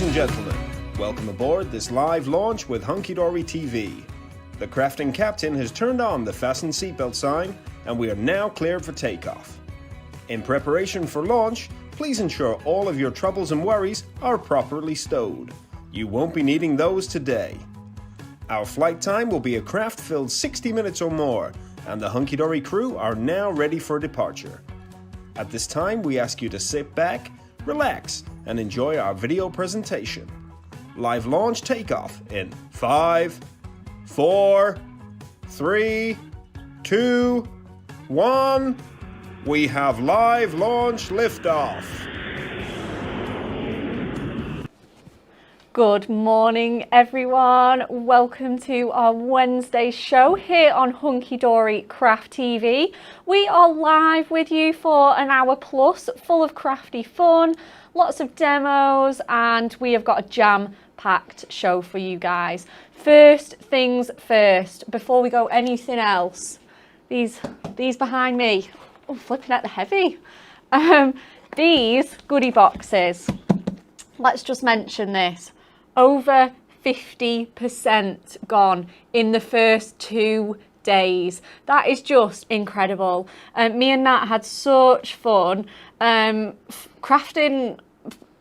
and gentlemen, welcome aboard this live launch with Hunky Dory TV. The crafting captain has turned on the fasten seatbelt sign and we are now cleared for takeoff. In preparation for launch, please ensure all of your troubles and worries are properly stowed. You won't be needing those today. Our flight time will be a craft-filled 60 minutes or more, and the Hunky Dory crew are now ready for departure. At this time, we ask you to sit back, relax, and enjoy our video presentation. Live launch takeoff in 5, 4, 3, 2, 1. We have live launch liftoff. Good morning, everyone. Welcome to our Wednesday show here on Hunky Dory Craft TV. We are live with you for an hour plus, full of crafty fun, lots of demos, and we have got a jam-packed show for you guys. First things first, before we go anything else, these behind me, oh, flipping at the heavy. These goodie boxes, let's just mention this. Over 50% gone in the first 2 days. That is just incredible. Me and Nat had such fun. Crafting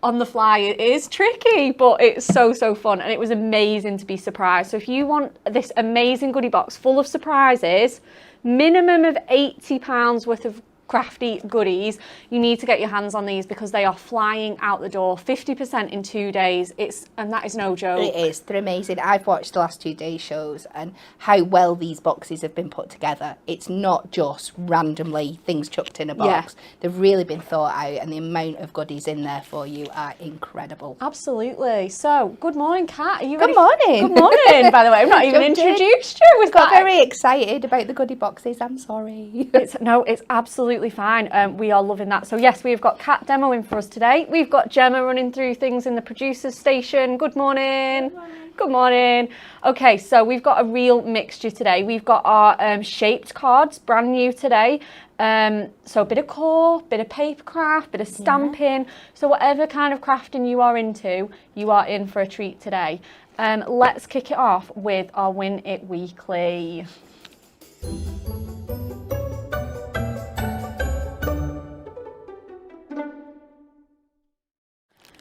on the fly is tricky, but it's so fun, and it was amazing to be surprised. So if you want this amazing goodie box full of surprises, minimum of £80 worth of crafty goodies, you need to get your hands on these because they are flying out the door. 50% in 2 days, and that is no joke. It is. They're amazing. I've watched the last 2 days shows and how well these boxes have been put together. It's not just randomly things chucked in a box. Yeah. They've really been thought out, and the amount of goodies in there for you are incredible. Absolutely. So, good morning, Kat. Are you ready? Good morning. Good morning, by the way. I've not even introduced you. I got very excited about the goodie boxes. I'm sorry. It's absolutely fine. We are loving that. So yes, we've got Kat demoing for us today. We've got Gemma running through things in the producer's station. Good morning. Good morning. Good morning. Okay, so we've got a real mixture today. We've got our shaped cards, brand new today. So a bit of core, bit of paper craft, bit of stamping. Yeah. So whatever kind of crafting you are into, you are in for a treat today. Let's kick it off with our Win It Weekly.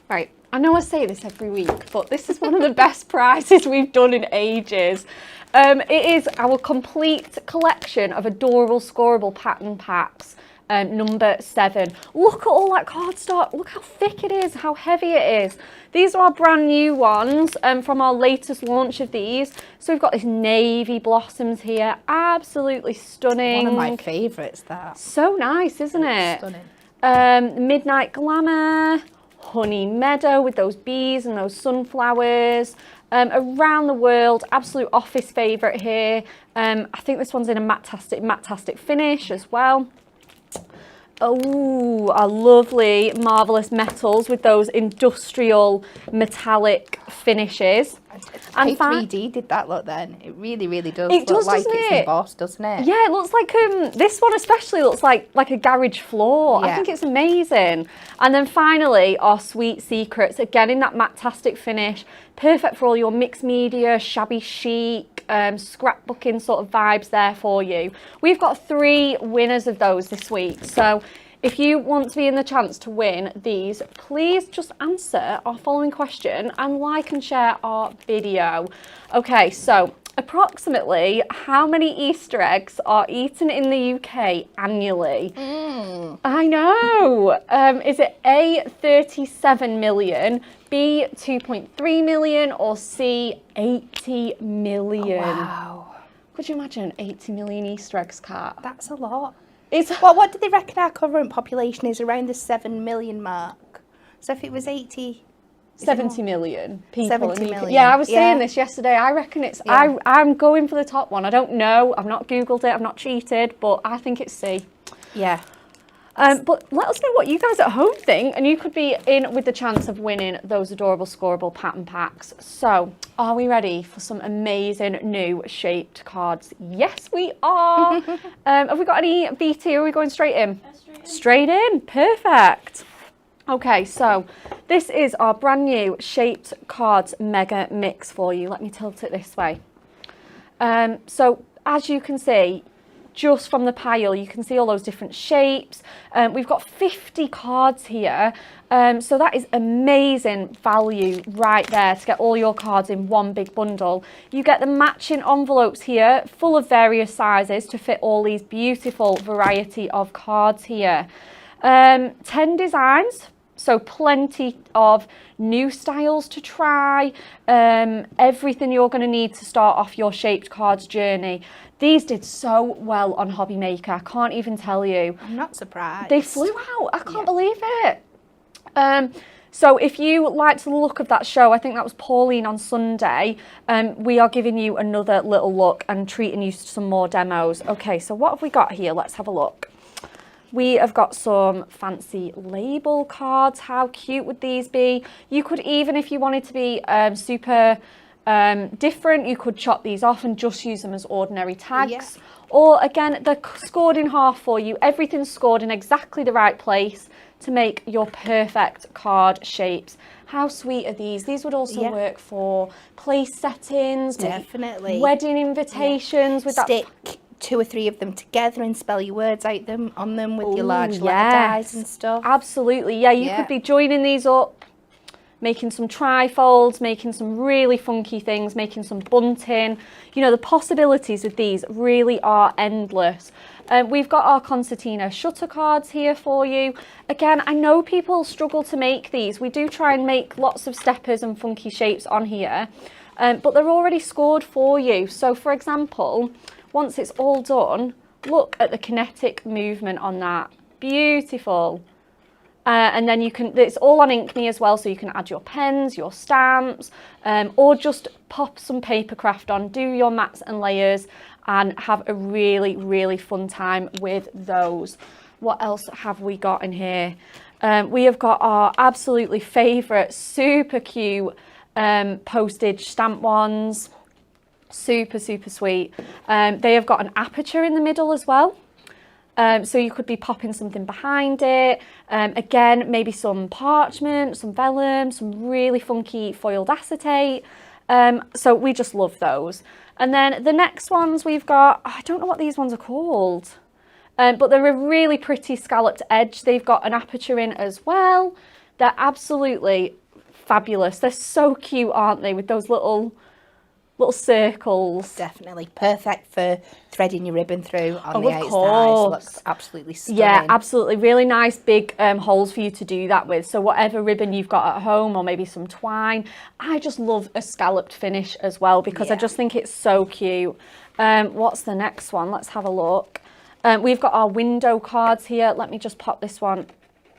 Right, I know I say this every week, but this is one of the best prizes we've done in ages. It is our complete collection of adorable scoreable pattern packs, number 7. Look at all that cardstock. Look how thick it is, how heavy it is. These are our brand new ones from our latest launch of these. So we've got this navy blossoms here, absolutely stunning. It's one of my favourites, that. So nice, isn't it? Stunning. Midnight Glamour. Honey Meadow with those bees and those sunflowers. Around the world, absolute office favourite here. I think this one's in a matte-tastic finish as well. Oh, our lovely, marvellous metals with those industrial metallic finishes. And 3D did that look then. It really does. It does, like doesn't it's it? embossed, doesn't it? Yeah, it looks like this one especially looks like a garage floor. Yeah. I think it's amazing. And then finally, our Sweet Secrets, again in that matte-tastic finish, perfect for all your mixed media, shabby chic, scrapbooking sort of vibes there for you. We've got 3 winners of those this week. So if you want to be in the chance to win these, please just answer our following question and like and share our video. Okay, so approximately how many Easter eggs are eaten in the UK annually? I know. Is it A, 37 million, B, 2.3 million, or C, 80 million? Oh, wow. Could you imagine 80 million Easter eggs, Kat? That's a lot. What do they reckon our current population is? Around the 7 million mark. So if it was 70 million people. 70 million. Yeah, I was saying this yesterday. I reckon it's, I'm going for the top one. I don't know. I've not Googled it. I've not cheated, but I think it's C. Yeah. But let us know what you guys at home think, and you could be in with the chance of winning those adorable scoreable pattern packs. So, are we ready for some amazing new shaped cards? Yes, we are. Have we got any VT, or are we going straight in? Straight in, perfect. Okay, so This is our brand new Shaped Cards Mega Mix for you. Let me tilt it this way. So as you can see, just from the pile, you can see all those different shapes. We've got 50 cards here. So that is amazing value right there to get all your cards in one big bundle. You get the matching envelopes here, full of various sizes to fit all these beautiful variety of cards here. 10 designs. So plenty of new styles to try, everything you're going to need to start off your shaped cards journey. These did so well on Hobby Maker, I can't even tell you. I'm not surprised. They flew out, I can't believe it. So if you liked the look of that show, I think that was Pauline on Sunday, we are giving you another little look and treating you to some more demos. Okay, so what have we got here? Let's have a look. We have got some fancy label cards. How cute would these be? You could even, if you wanted to be super different, you could chop these off and just use them as ordinary tags. Yeah. Or again, they're scored in half for you. Everything's scored in exactly the right place to make your perfect card shapes. How sweet are these? These would also work for place settings, definitely wedding invitations with Stick 2 or 3 of them together and spell your words out on them with your large letter dies and stuff. Absolutely, yeah. You could be joining these up, making some trifolds, making some really funky things, making some bunting. You know, the possibilities with these really are endless. We've got our concertina shutter cards here for you. Again, I know people struggle to make these. We do try and make lots of steppers and funky shapes on here, but they're already scored for you. So for example, once it's all done, look at the kinetic movement on that. Beautiful. And then you can, it's all on InkMe as well, so you can add your pens, your stamps, or just pop some paper craft on, do your mats and layers, and have a really, really fun time with those. What else have we got in here? We have got our absolutely favourite, super cute postage stamp ones. Super, super sweet. They have got an aperture in the middle as well. So you could be popping something behind it. Again, maybe some parchment, some vellum, some really funky foiled acetate. So we just love those. And then the next ones we've got, I don't know what these ones are called, but they're a really pretty scalloped edge. They've got an aperture in as well. They're absolutely fabulous. They're so cute, aren't they, with those little circles. Definitely perfect for threading your ribbon through on the outside. Looks absolutely stunning. Yeah, absolutely. Really nice big holes for you to do that with. So whatever ribbon you've got at home, or maybe some twine. I just love a scalloped finish as well, because I just think it's so cute. What's the next one? Let's have a look. We've got our window cards here. Let me just pop this one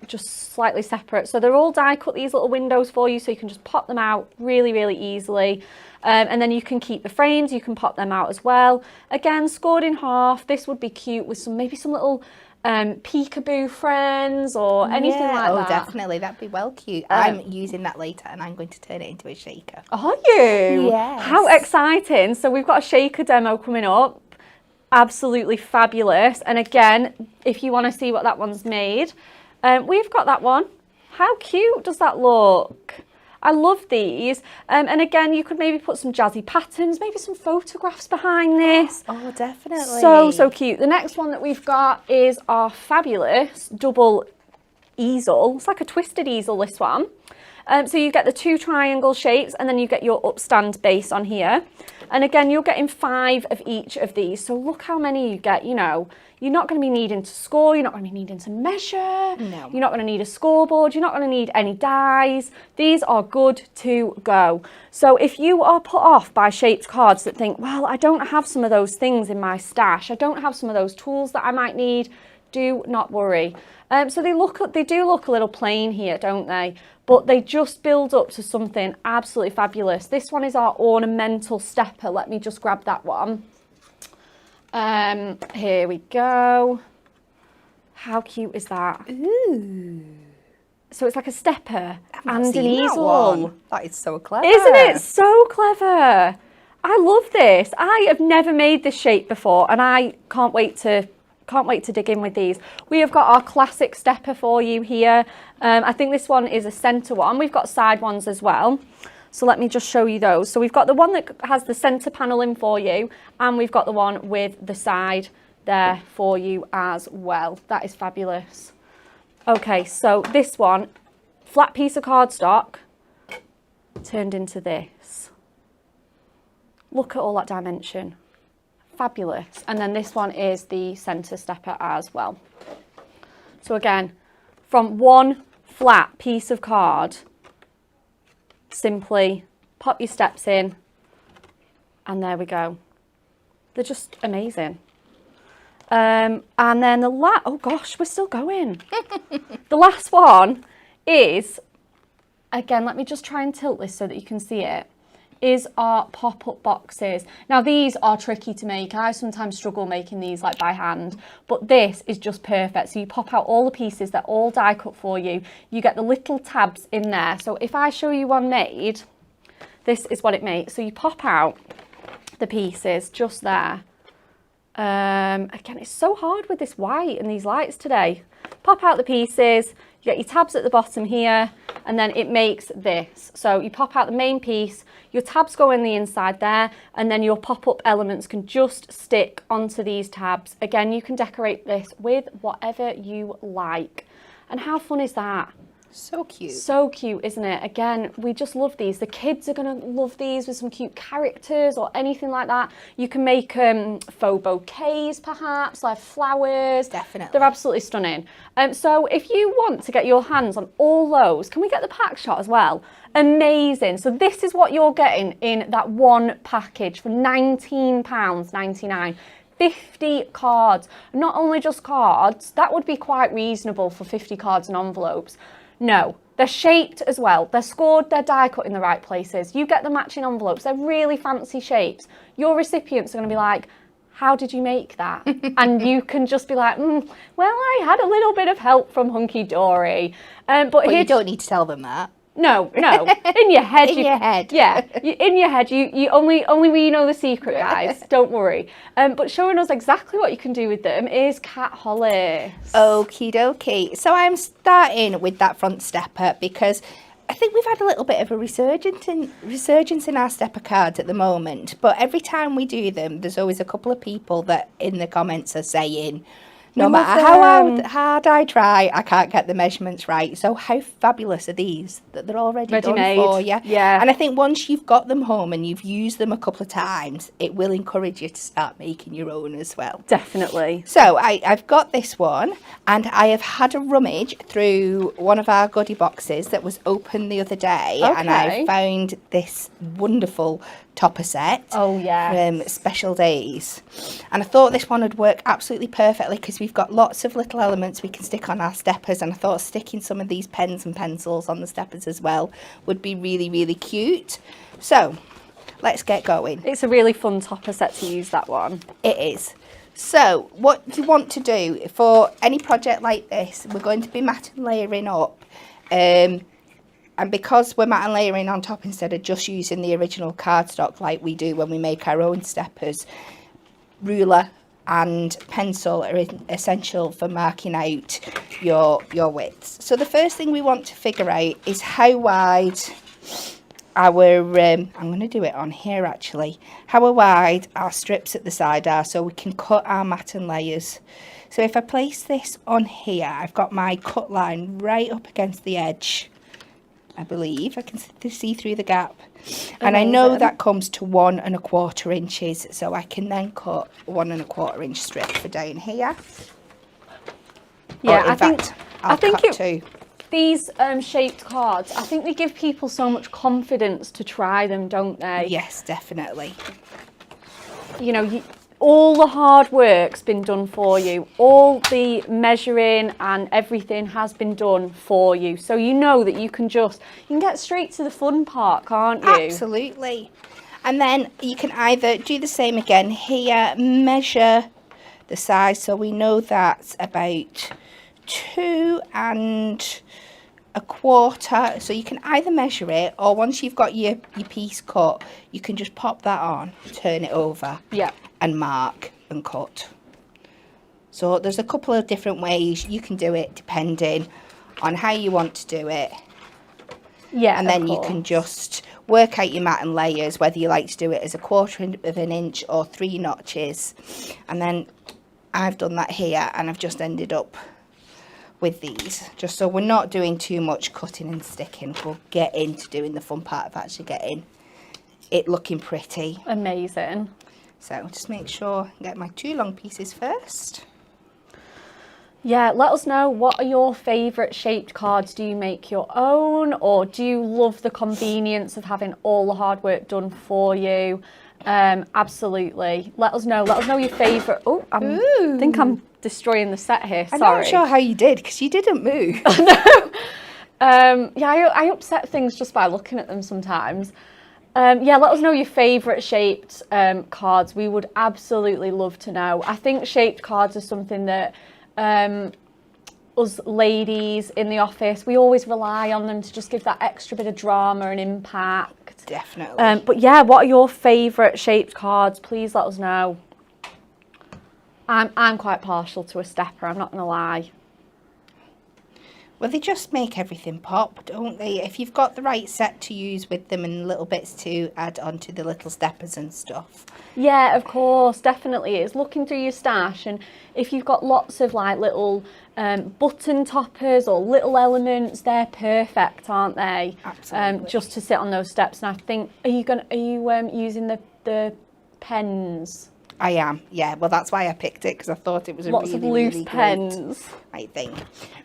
just slightly separate. So they're all die cut, these little windows for you, so you can just pop them out really, really easily. And then you can keep the frames, you can pop them out as well. Again, scored in half. This would be cute with maybe some little peekaboo friends or anything like that. Oh, definitely. That'd be well cute. I'm using that later and I'm going to turn it into a shaker. Are you? Yes. How exciting. So we've got a shaker demo coming up. Absolutely fabulous. And again, if you want to see what that one's made, we've got that one. How cute does that look? I love these. And again, you could maybe put some jazzy patterns, maybe some photographs behind this. Oh, definitely. So, so cute. The next one that we've got is our fabulous double easel. It's like a twisted easel, this one. So you get the 2 triangle shapes, and then you get your upstand base on here. And again, you're getting 5 of each of these. So look how many you get. You know, you're not going to be needing to score. You're not going to be needing to measure. No. You're not going to need a scoreboard. You're not going to need any dies. These are good to go. So if you are put off by shaped cards that think, well, I don't have some of those things in my stash, I don't have some of those tools that I might need, do not worry. So they do look a little plain here, don't they? But they just build up to something absolutely fabulous. This one is our ornamental stepper. Let me just grab that one. Here we go. How cute is that? Ooh. So it's like a stepper and an easel. That is so clever. Isn't it so clever? I love this. I have never made this shape before, and I can't wait to can't wait to dig in with these. We have got our classic stepper for you here. I think this one is a centre one. We've got side ones as well. So let me just show you those. So we've got the one that has the centre panel in for you, and we've got the one with the side there for you as well. That is fabulous. Okay, so this one, flat piece of cardstock turned into this. Look at all that dimension. Fabulous. And then this one is the centre stepper as well. So again, from one flat piece of card, simply pop your steps in, and there we go. They're just amazing. And then oh gosh, we're still going. The last one is, again, let me just try and tilt this so that you can see it, is our pop-up boxes. Now these are tricky to make. I sometimes struggle making these like by hand, but this is just perfect. So you pop out all the pieces, they're all die cut for you. You get the little tabs in there. So if I show you one made, this is what it makes. So you pop out the pieces just there. Again, it's so hard with this white and these lights today. Pop out the pieces, you get your tabs at the bottom here, and then it makes this. So you pop out the main piece, your tabs go in the inside there, and then your pop-up elements can just stick onto these tabs. Again, you can decorate this with whatever you like. And how fun is that? So cute. So cute, isn't it? Again, we just love these. The kids are going to love these with some cute characters or anything like that. You can make faux bouquets, perhaps, like flowers. Definitely. They're absolutely stunning. So if you want to get your hands on all those, can we get the pack shot as well? Amazing. So this is what you're getting in that one package for £19.99. 50 cards. Not only just cards, that would be quite reasonable for 50 cards and envelopes. No, they're shaped as well. They're scored, they're die cut in the right places. You get the matching envelopes. They're really fancy shapes. Your recipients are going to be like, how did you make that? And you can just be like, well, I had a little bit of help from Hunky Dory. But you don't need to tell them that. No. In your head. In your head. Yeah. In your head. You only we know the secret, guys. Don't worry. But showing us exactly what you can do with them is Kat Hollis. Okie dokie. So I'm starting with that front stepper because I think we've had a little bit of a resurgence in our stepper cards at the moment. But every time we do them, there's always a couple of people that in the comments are saying, no matter how hard I try, I can't get the measurements right. So how fabulous are these that they're already done for you? Yeah. And I think once you've got them home and you've used them a couple of times, it will encourage you to start making your own as well. Definitely. So I've got this one, and I have had a rummage through one of our goodie boxes that was open the other day, and I found this wonderful topper set. Oh yeah. From Special Days, and I thought this one would work absolutely perfectly because we've got lots of little elements we can stick on our steppers, and I thought sticking some of these pens and pencils on the steppers as well would be really, really cute. So let's get going. It's a really fun topper set to use, that one. It is. So what you want to do for any project like this, we're going to be mat and layering up, and because we're mat and layering on top instead of just using the original cardstock like we do when we make our own steppers, ruler and pencil are essential for marking out your widths. So the first thing we want to figure out is how wide our, I'm going to do it on here actually, how wide our strips at the side are so we can cut our mat and layers. So if I place this on here, I've got my cut line right up against the edge. I believe I can see through the gap. And I know that comes to 1 1/4 inches, so I can then cut 1 1/4 inch strip for down here. Yeah, I think these shaped cards, I think they give people so much confidence to try them, don't they? Yes, definitely. You know, all the hard work's been done for you. All the measuring and everything has been done for you. So you know that you can get straight to the fun part, can't you? Absolutely. And then you can either do the same again here, measure the size. So we know that's about 2 1/4. So you can either measure it, or once you've got your piece cut, you can just pop that on, turn it over. Yeah. And mark and cut. So there's a couple of different ways you can do it depending on how you want to do it. Yeah, and then you can just work out your mat and layers, whether you like to do it as a 1/4 of an inch or 3 notches. And then I've done that here, and I've just ended up with these, just so we're not doing too much cutting and sticking. We'll get into doing the fun part of actually getting it looking pretty. Amazing. So just make sure I get my 2 long pieces first. Yeah, let us know, what are your favourite shaped cards? Do you make your own, or do you love the convenience of having all the hard work done for you? Absolutely. Let us know your favourite. Oh, I think I'm destroying the set here. Sorry. I'm not sure how you did, because you didn't move. Yeah, I upset things just by looking at them sometimes. Yeah, let us know your favourite shaped cards. We would absolutely love to know. I think shaped cards are something that us ladies in the office, we always rely on them to just give that extra bit of drama and impact. Definitely. But yeah, what are your favourite shaped cards? Please let us know. I'm quite partial to a stepper, I'm not going to lie. Well, they just make everything pop, don't they? If you've got the right set to use with them and little bits to add onto the little steppers and stuff. Yeah, of course, definitely. It's looking through your stash, and if you've got lots of like little button toppers or little elements, they're perfect, aren't they? Absolutely. Just to sit on those steps. And I think, are you using the pens? I am, yeah. Well, that's why I picked it, because I thought it was a Lots of really, loose really pens. great, I think.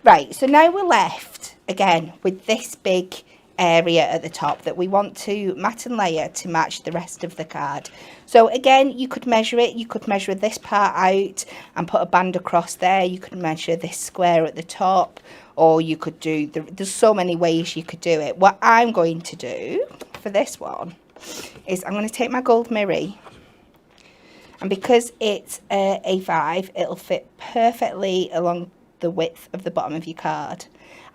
Right, so now we're left, again, with this big area at the top that we want to mat and layer to match the rest of the card. So again, you could measure it. You could measure this part out and put a band across there. You could measure this square at the top, or you could do, there's so many ways you could do it. What I'm going to do for this one is I'm going to take my gold miri. And because it's A5, it'll fit perfectly along the width of the bottom of your card.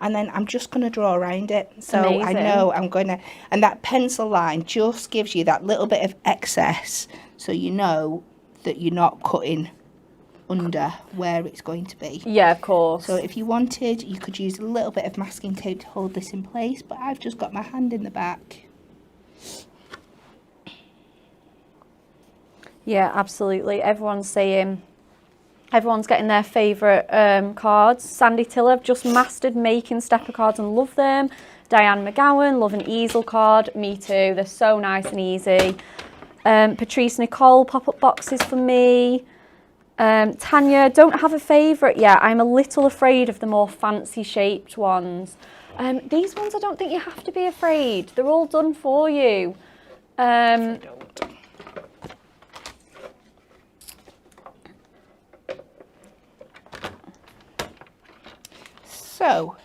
And then I'm just going to draw around it. So amazing. I know I'm going to, and that pencil line just gives you that little bit of excess, so you know that you're not cutting under where it's going to be. Yeah, of course. So if you wanted, you could use a little bit of masking tape to hold this in place, but I've just got my hand in the back. Yeah, absolutely. Everyone's getting their favourite cards. Sandy Tiller, I've just mastered making stepper cards and love them. Diane McGowan, love an easel card. Me too, they're so nice and easy. Patrice Nicole, pop-up boxes for me. Tanya, don't have a favourite yet. I'm a little afraid of the more fancy shaped ones. These ones, I don't think you have to be afraid. They're all done for you. So,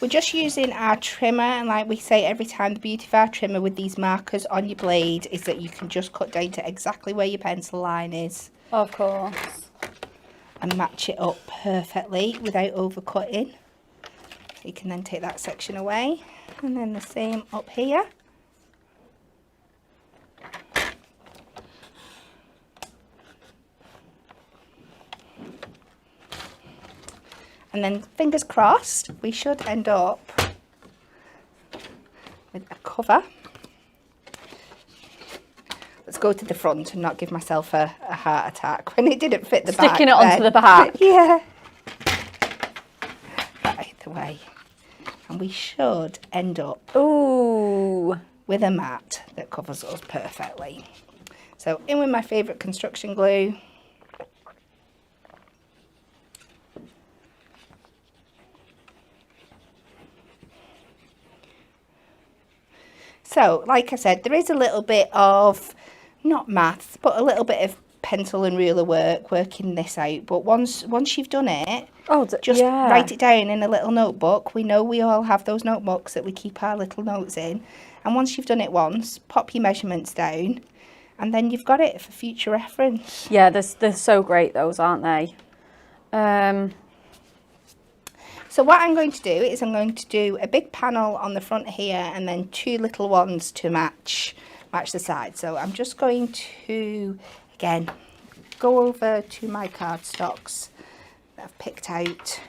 we're just using our trimmer, and like we say every time, the beauty of our trimmer with these markers on your blade is that you can just cut down to exactly where your pencil line is. Of course. And match it up perfectly without overcutting. You can then take that section away, and then the same up here. And then, fingers crossed, we should end up with a cover. Let's go to the front and not give myself a heart attack when it didn't fit the back. Sticking it onto the back. Yeah. Right, the way. And we should end up with a mat that covers us perfectly. So, in with my favourite construction glue. So, like I said, there is a little bit of, not maths, but a little bit of pencil and ruler working this out. But once you've done it, just write it down in a little notebook. We know we all have those notebooks that we keep our little notes in. And once you've done it once, pop your measurements down, and then you've got it for future reference. Yeah, they're so great, those, aren't they? So what I'm going to do is I'm going to do a big panel on the front here, and then 2 little ones to match the sides. So I'm just going to, again, go over to my cardstocks that I've picked out.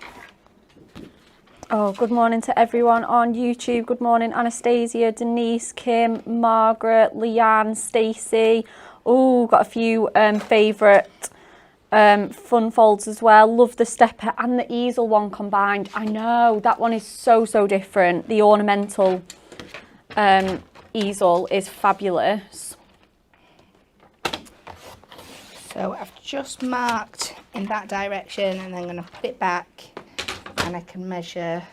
Oh, good morning to everyone on YouTube. Good morning, Anastasia, Denise, Kim, Margaret, Leanne, Stacey. Oh, got a few favourite fun folds as well. Love the stepper and the easel one combined. I know, that one is so different. The ornamental easel is fabulous. So I've just marked in that direction, and I'm going to put it back, and I can measure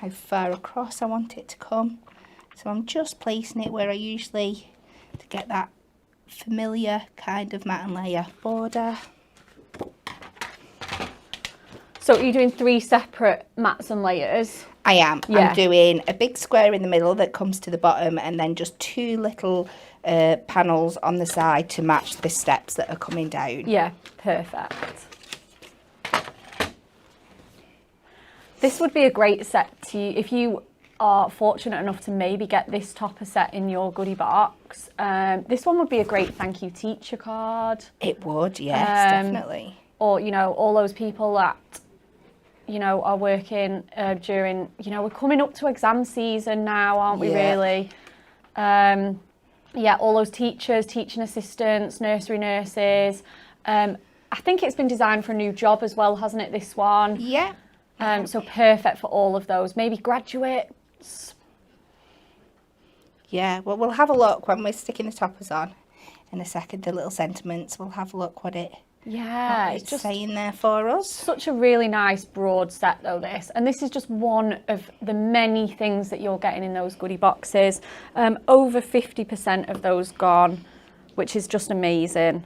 how far across I want it to come. So I'm just placing it where I usually, to get that familiar kind of mat and layer border. So are you doing 3 separate mats and layers? I am. Yeah. I'm doing a big square in the middle that comes to the bottom, and then just 2 little panels on the side to match the steps that are coming down. Yeah, perfect. This would be a great set to, if you are fortunate enough to maybe get this topper set in your goodie box. This one would be a great thank you teacher card. It would, yes, definitely. Or, you know, all those people that, you know, are working during, you know, we're coming up to exam season now, aren't we, really? Yeah, all those teachers, teaching assistants, nursery nurses. I think it's been designed for a new job as well, hasn't it, this one? Yeah. So perfect for all of those. Maybe graduates. Yeah, well, we'll have a look when we're sticking the toppers on in a second, the little sentiments. We'll have a look what it's just saying there for us. Such a really nice broad set though, this. And this is just one of the many things that you're getting in those goodie boxes. Over 50% of those gone, which is just amazing.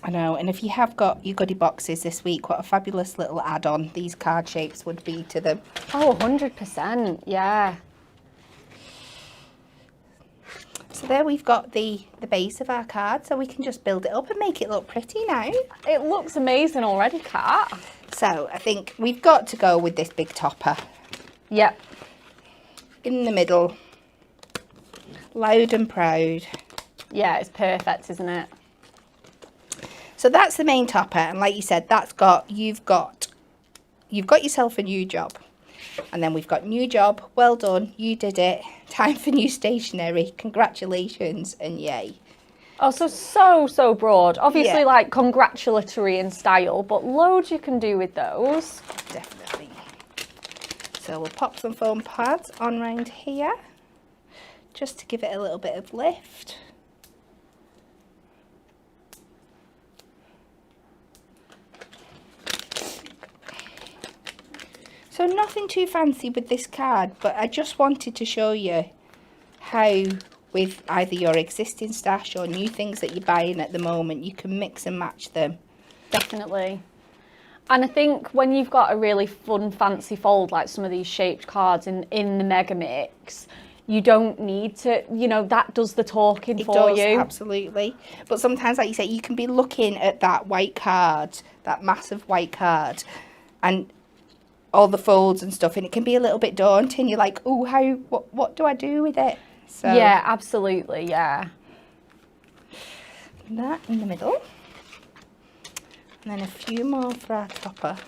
I know, and if you have got your goodie boxes this week, what a fabulous little add-on these card shapes would be to them. Oh, 100%, yeah. So there we've got the base of our card, so we can just build it up and make it look pretty now. It looks amazing already, Kat. So I think we've got to go with this big topper. Yep. In the middle, loud and proud. Yeah, it's perfect, isn't it? So that's the main topper, and like you said, that's got you've got yourself a new job. And then we've got new job, well done, you did it, time for new stationery, congratulations, and yay. Oh, so broad. Obviously, like, congratulatory in style, but loads you can do with those. Definitely. So we'll pop some foam pads on round here, just to give it a little bit of lift. So nothing too fancy with this card, but I just wanted to show you how, with either your existing stash or new things that you're buying at the moment, you can mix and match them. Definitely. And I think when you've got a really fun, fancy fold, like some of these shaped cards in the Mega Mix, you don't need to, you know, that does the talking for you. Absolutely. But sometimes, like you say, you can be looking at that white card, that massive white card, and all the folds and stuff, and it can be a little bit daunting. You're like, oh, what do I do with it? So yeah, absolutely, yeah. That in the middle, and then a few more for our topper.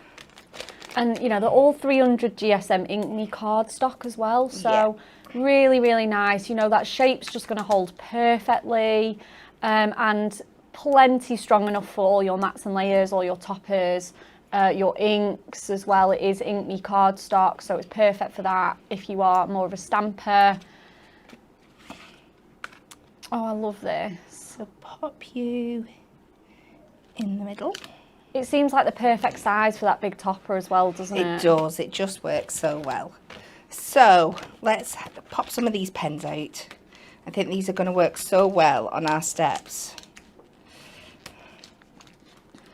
And you know, they're all 300 GSM Inkme cardstock as well, so really nice. You know, that shape's just going to hold perfectly, and plenty strong enough for all your mats and layers, all your toppers. Your inks as well, it is Inkme cardstock, so it's perfect for that if you are more of a stamper. Oh, I love this. So pop you in the middle. It seems like the perfect size for that big topper as well, doesn't it? It does, it just works so well. So let's pop some of these pens out. I think these are going to work so well on our steps.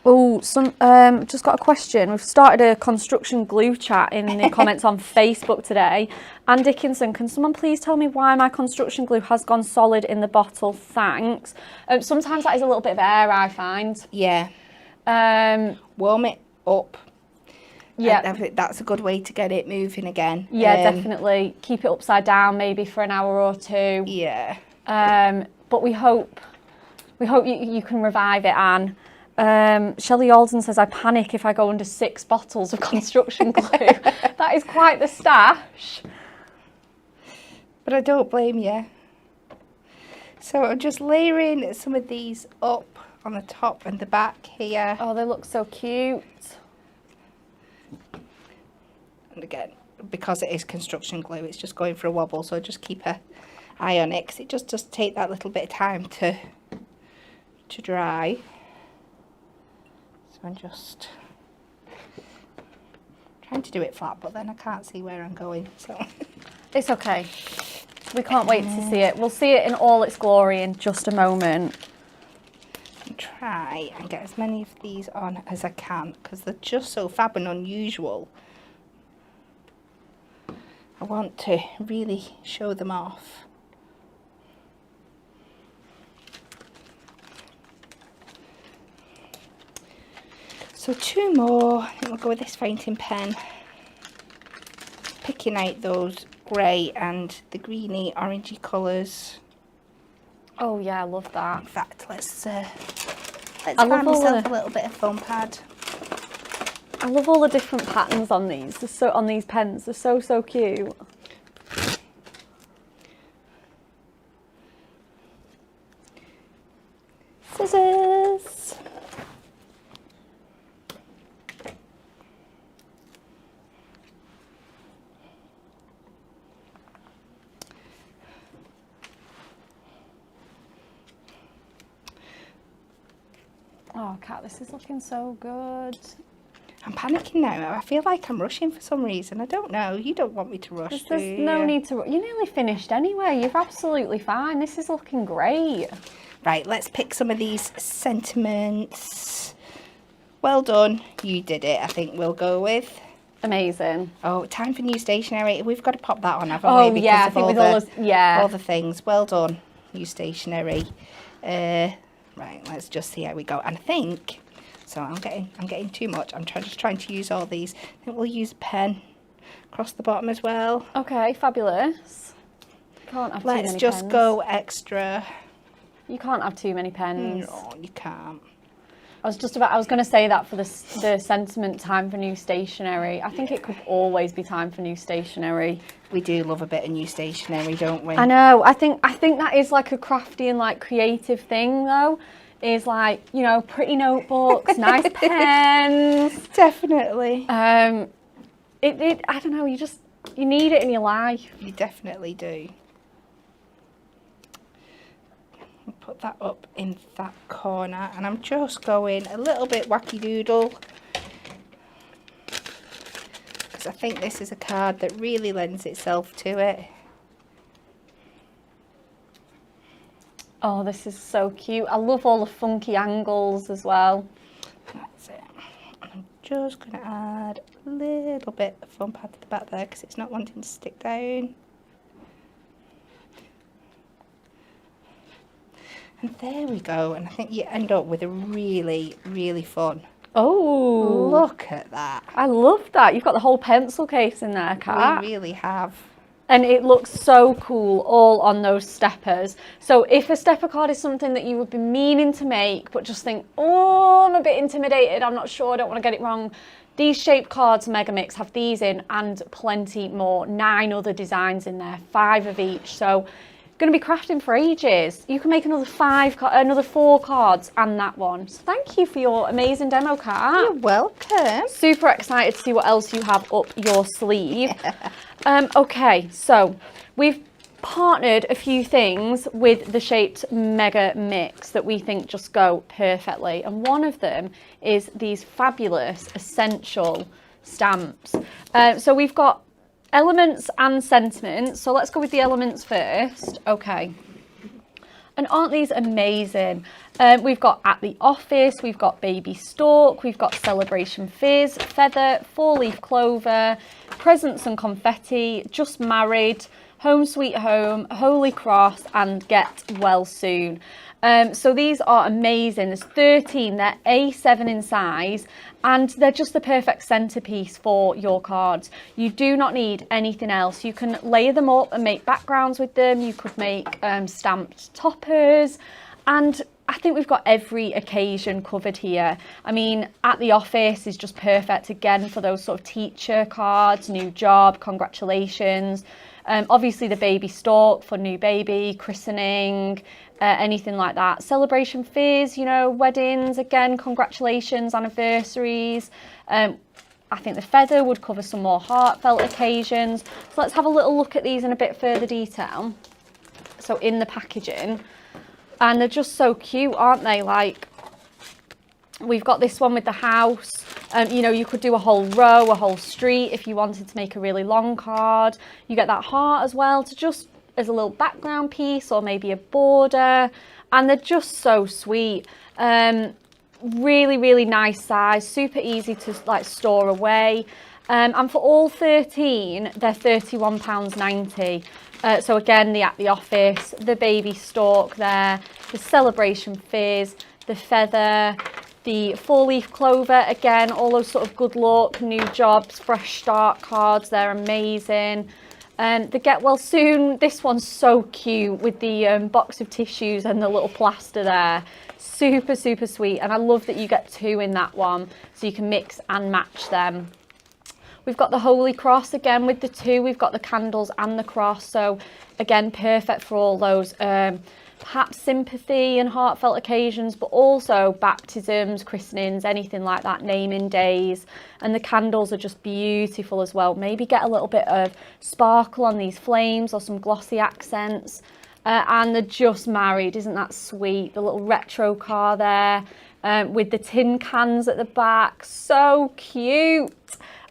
Oh, just got a question. We've started a construction glue chat in the comments on Facebook today. Anne Dickinson, can someone please tell me why my construction glue has gone solid in the bottle? Thanks. Sometimes that is a little bit of air, I find. Yeah. Warm it up. Yeah. That's a good way to get it moving again. Yeah, definitely. Keep it upside down maybe for an hour or two. Yeah. But we hope you can revive it, Anne. Shelley Alden says, I panic if I go under 6 bottles of construction glue. That is quite the stash. But I don't blame you. So I'm just layering some of these up on the top and the back here. Oh, they look so cute. And again, because it is construction glue, it's just going for a wobble, so just keep an eye on it, because it just does take that little bit of time to dry. So I'm just trying to do it flat, but then I can't see where I'm going, so. It's okay. We can't wait to see it. We'll see it in all its glory in just a moment. And try and get as many of these on as I can, because they're just so fab and unusual. I want to really show them off. So 2 more, and we'll go with this fountain pen. Picking out those grey and the greeny orangey colours. Oh yeah, I love that. In fact, let's find myself a little bit of foam pad. I love all the different patterns on these. On these pens, they're so cute. Scissors. Oh, Kat, this is looking so good. I'm panicking now. I feel like I'm rushing for some reason. I don't know. You don't want me to rush, do you? There's no need to. You're nearly finished anyway. You're absolutely fine. This is looking great. Right, let's pick some of these sentiments. Well done. You did it, I think we'll go with. Amazing. Oh, time for new stationery. We've got to pop that on, haven't we? Oh, Because yeah, I of think with all the things. Well done, new stationery. Right, let's just see how we go. And I think, so I'm getting too much. I'm just trying to use all these. I think we'll use a pen across the bottom as well. Okay, fabulous. Can't have too many Let's just pens. go extra. You can't have too many pens. No, you can't. I was going to say that for the sentiment time for new stationery. I think it could always be time for new stationery. We do love a bit of new stationery, don't we? I know. I think that is like a crafty and like creative thing though. Is like, you know, pretty notebooks, nice pens. Definitely. I don't know, you need it in your life. You definitely do. I'll put that up in that corner, and I'm just going a little bit wacky doodle, because I think this is a card that really lends itself to it. Oh, this is so cute. I love all the funky angles as well. That's it. I'm just going to add a little bit of foam pad to the back there, because it's not wanting to stick down. And there we go. And I think you end up with a really, really fun. Oh, Look at that. I love that. You've got the whole pencil case in there, Kat. We really have. And it looks so cool all on those steppers. So if a stepper card is something that you would be meaning to make, but just think, oh, I'm a bit intimidated, I'm not sure, I don't want to get it wrong. These shaped cards, Mega Mix, have these in and plenty more. 9 other designs in there, 5 of each. So going to be crafting for ages. You can make another 4 cards and that one. So thank you for your amazing demo, Kat. You're welcome. Super excited to see what else you have up your sleeve. Okay, so we've partnered a few things with the Shaped Mega Mix that we think just go perfectly. And one of them is these fabulous essential stamps. So we've got elements and sentiments. So let's go with the elements first. Okay. And aren't these amazing? We've got At the Office, we've got Baby Stork, we've got Celebration Fizz, Feather, 4-leaf clover, Presents and Confetti, Just Married, Home Sweet Home, Holy Cross, and Get Well Soon. So these are amazing. There's 13, they're A7 in size, and they're just the perfect centerpiece for your cards. You do not need anything else. You can layer them up and make backgrounds with them. You could make stamped toppers, and I think we've got every occasion covered here. I mean, at the office is just perfect again for those sort of teacher cards, new job, congratulations. Obviously the baby stalk for new baby, christening, anything like that. Celebration fizz, you know, weddings, again, congratulations, anniversaries. I think the feather would cover some more heartfelt occasions. So let's have a little look at these in a bit further detail. So in the packaging, and they're just so cute, aren't they? Like, we've got this one with the house. You know, you could do a whole row, a whole street if you wanted to make a really long card. You get that heart as well to just as a little background piece or maybe a border. And they're just so sweet. Really, really nice size, super easy to like store away. And for all 13, they're £31.90. So again, the at the office, the baby stalk there, the celebration fizz, the feather, the 4-leaf clover, again, all those sort of good luck, new jobs, fresh start cards, they're amazing. The get well soon, this one's so cute with the box of tissues and the little plaster there. Super, super sweet. And I love that you get 2 in that one, so you can mix and match them. We've got the Holy Cross again with the 2. We've got the candles and the cross. So again, perfect for all those perhaps sympathy and heartfelt occasions, but also baptisms, christenings, anything like that, naming days. And the candles are just beautiful as well. Maybe get a little bit of sparkle on these flames or some glossy accents. And they're just married, isn't that sweet? The little retro car there with the tin cans at the back, so cute.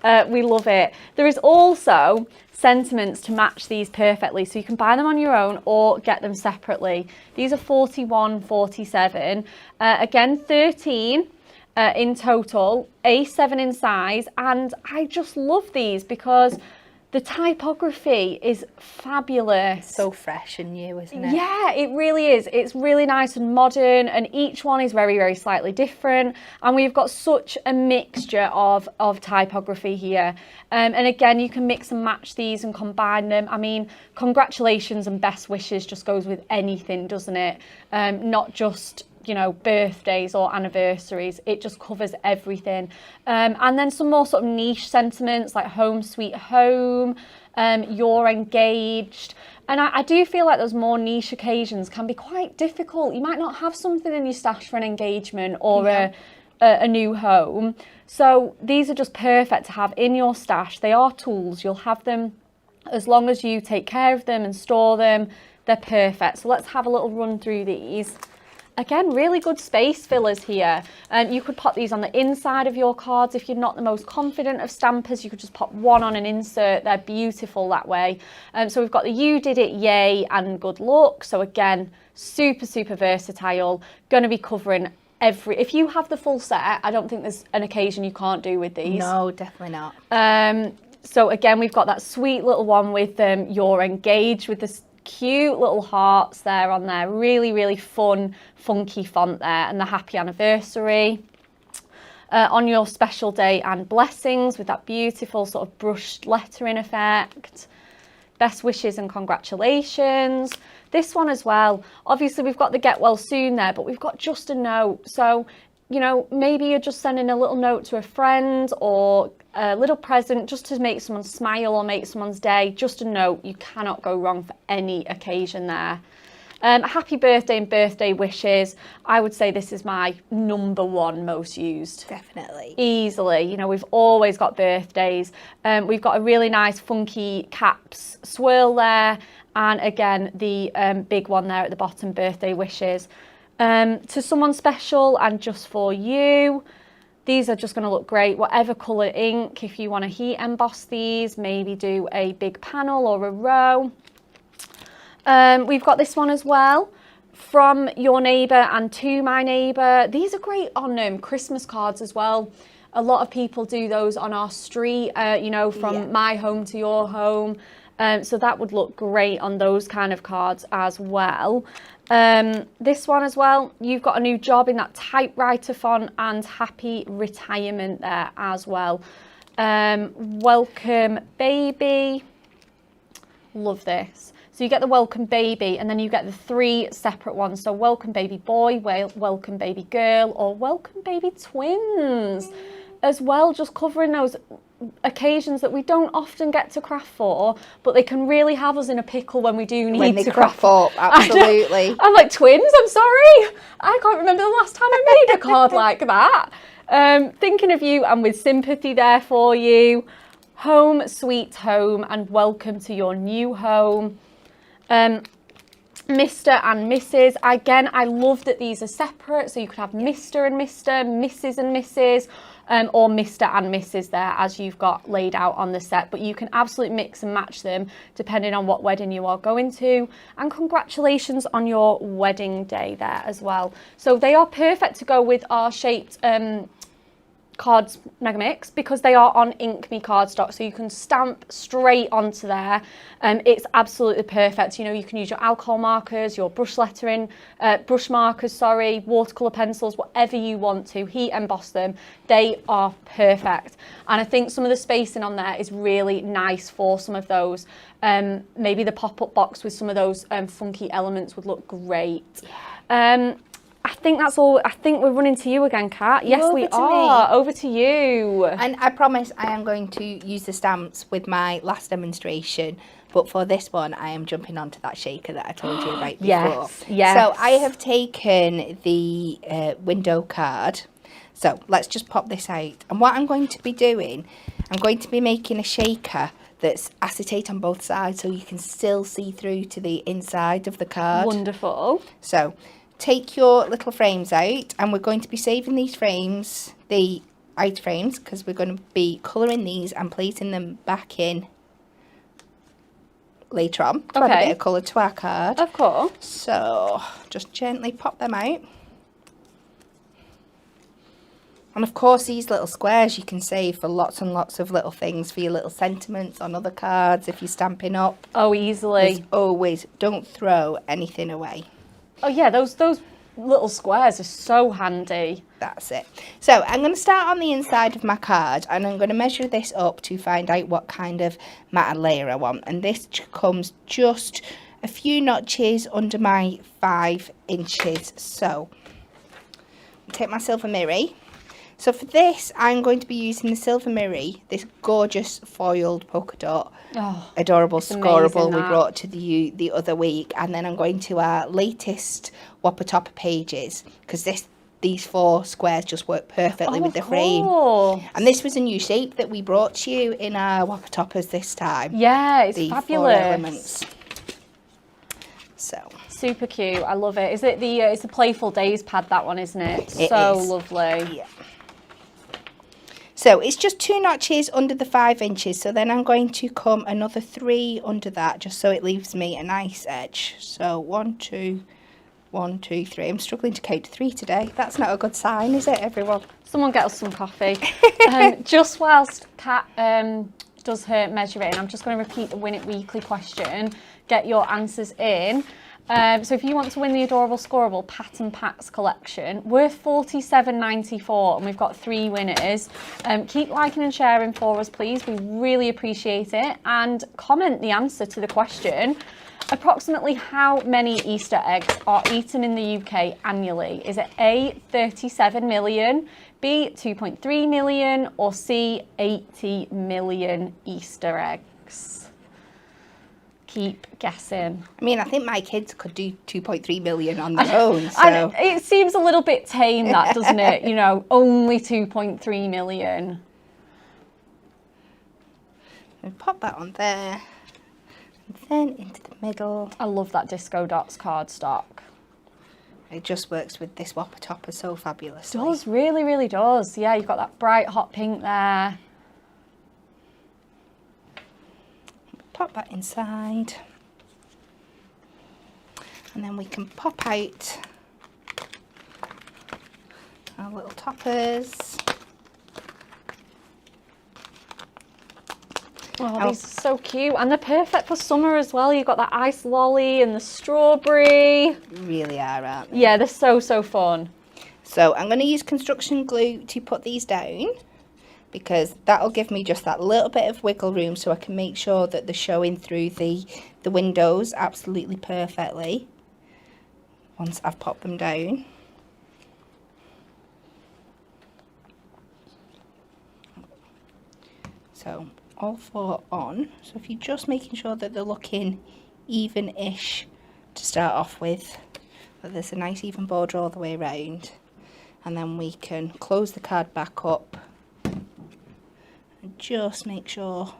We love it. There is also sentiments to match these perfectly, so you can buy them on your own or get them separately. These are £41.47. Again, 13 in total, A7 in size, and I just love these because the typography is fabulous. So fresh and new, isn't it? Yeah, it really is. It's really nice and modern, and each one is very, very slightly different. And we've got such a mixture of typography here. And again, you can mix and match these and combine them. I mean, congratulations and best wishes just goes with anything, doesn't it? Not just, you know, birthdays or anniversaries. It just covers everything. And then some more sort of niche sentiments like home sweet home, you're engaged. And I do feel like those more niche occasions can be quite difficult. You might not have something in your stash for an engagement or a new home. So these are just perfect to have in your stash. They are tools. You'll have them as long as you take care of them and store them. They're perfect. So let's have a little run through these. Again, really good space fillers here. You could pop these on the inside of your cards. If you're not the most confident of stampers, you could just pop one on an insert. They're beautiful that way. So we've got the you did it, yay, and good luck. So again, super, super versatile. Going to be covering if you have the full set, I don't think there's an occasion you can't do with these. No, definitely not. So again, we've got that sweet little one with you're engaged with this cute little hearts there on there. Really, really fun, funky font there, and the happy anniversary. On your special day and blessings with that beautiful sort of brushed lettering effect. Best wishes and congratulations. This one as well. Obviously, we've got the get well soon there, but we've got just a note. So, you know, maybe you're just sending a little note to a friend or a little present just to make someone smile or make someone's day. Just a note. You cannot go wrong for any occasion there. Happy birthday and birthday wishes. I would say this is my #1 most used. Definitely. Easily. You know, we've always got birthdays. We've got a really nice funky caps swirl there. And again, the big one there at the bottom, birthday wishes. To someone special and just for you. These are just going to look great. Whatever colour ink, if you want to heat emboss these, maybe do a big panel or a row. We've got this one as well, from your neighbour and to my neighbour. These are great on Christmas cards as well. A lot of people do those on our street, you know, from my home to your home. So that would look great on those kind of cards as well. This one as well, you've got a new job in that typewriter font, and happy retirement there as well. Welcome baby. Love this. So you get the welcome baby, and then you get the 3 separate ones. So welcome baby boy, welcome baby girl, or welcome baby twins as well, just covering those occasions that we don't often get to craft for, but they can really have us in a pickle when we do need to craft up. Absolutely. I'm like, twins, I'm sorry, I can't remember the last time I made a card like that. Thinking of you and with sympathy there for you. Home sweet home and welcome to your new home. Mr. and Mrs. Again, I love that these are separate, so you could have Mr. and Mr, Mrs. and Mrs, or Mr. and Mrs. there as you've got laid out on the set, but you can absolutely mix and match them depending on what wedding you are going to. And congratulations on your wedding day there as well. So they are perfect to go with our shaped cards mega mix because they are on Ink Me cardstock, so you can stamp straight onto there. It's absolutely perfect. You know, you can use your alcohol markers, your brush lettering, brush markers, sorry, watercolor pencils, whatever you want to, heat emboss them. They are perfect. And I think some of the spacing on there is really nice for some of those. Maybe the pop-up box with some of those funky elements would look great. I think that's all. I think we're running to you again, Kat. Yes, we are. Over to you. And I promise I am going to use the stamps with my last demonstration. But for this one, I am jumping onto that shaker that I told you about before. Yes. So I have taken the window card. So let's just pop this out. And what I'm going to be doing, I'm going to be making a shaker that's acetate on both sides so you can still see through to the inside of the card. Wonderful. So take your little frames out, and we're going to be saving these frames, the outer frames, because we're going to be colouring these and placing them back in later on to add a bit of colour to our card. Of course. So just gently pop them out. And of course these little squares you can save for lots and lots of little things, for your little sentiments on other cards if you're stamping up. Oh, easily. There's always, don't throw anything away. Oh yeah, those little squares are so handy. That's it. So I'm going to start on the inside of my card, and I'm going to measure this up to find out what kind of matte layer I want. And this comes just a few notches under my 5 inches. So take my silver miri. So for this, I'm going to be using the silver miri, this gorgeous foiled polka dot, adorable scoreable we brought to you the other week. And then I'm going to our latest Whopper Topper pages, because these 4 squares just work perfectly with the frame. And this was a new shape that we brought to you in our Whopper Toppers this time. Yeah, it's the fabulous. 4 elements. So super cute. I love it. Is it the it's the Playful Days pad, that one, isn't it? It so is. Lovely. Yeah. So it's just 2 notches under the 5 inches. So then I'm going to come another 3 under that, just so it leaves me a nice edge. So 1, 2, 1, 2, 3. I'm struggling to count to 3 today. That's not a good sign, is it, everyone? Someone get us some coffee. Just whilst Kat does her measuring, I'm just going to repeat the Win It Weekly question. Get your answers in. So if you want to win the Adorable Scoreable Pattern Packs collection, worth $47.94, and we've got 3 winners. Keep liking and sharing for us, please. We really appreciate it. And comment the answer to the question. Approximately how many Easter eggs are eaten in the UK annually? Is it A, 37 million, B, 2.3 million, or C, 80 million Easter eggs? Keep guessing. I mean, I think my kids could do 2.3 million on their own. So it seems a little bit tame, that, doesn't it? You know, only 2.3 million. And pop that on there. And then into the middle. I love that Disco Dots cardstock. It just works with this Whopper Topper so fabulously. It does, really, really does. Yeah, you've got that bright hot pink there. Pop that inside, and then we can pop out our little toppers. Oh, these are so cute, and they're perfect for summer as well. You've got that ice lolly and the strawberry. Really are, aren't they? Yeah, they're so fun. So I'm going to use construction glue to put these down. because that'll give me just that little bit of wiggle room so I can make sure that they're showing through the windows absolutely perfectly once I've popped them down. So all 4 on. So if you're just making sure that they're looking even-ish to start off with, that there's a nice even border all the way around, and then we can close the card back up and just make sure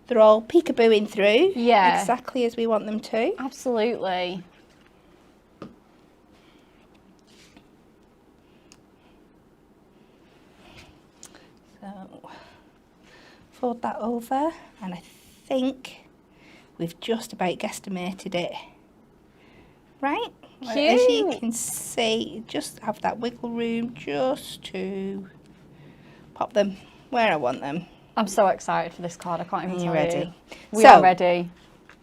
they're all peekabooing through exactly as we want them to. Absolutely. So fold that over, and I think we've just about guesstimated it. Right? Cute. As you can see, just have that wiggle room just to pop them where I want them. I'm so excited for this card, I can't even tell ready? you. We are ready.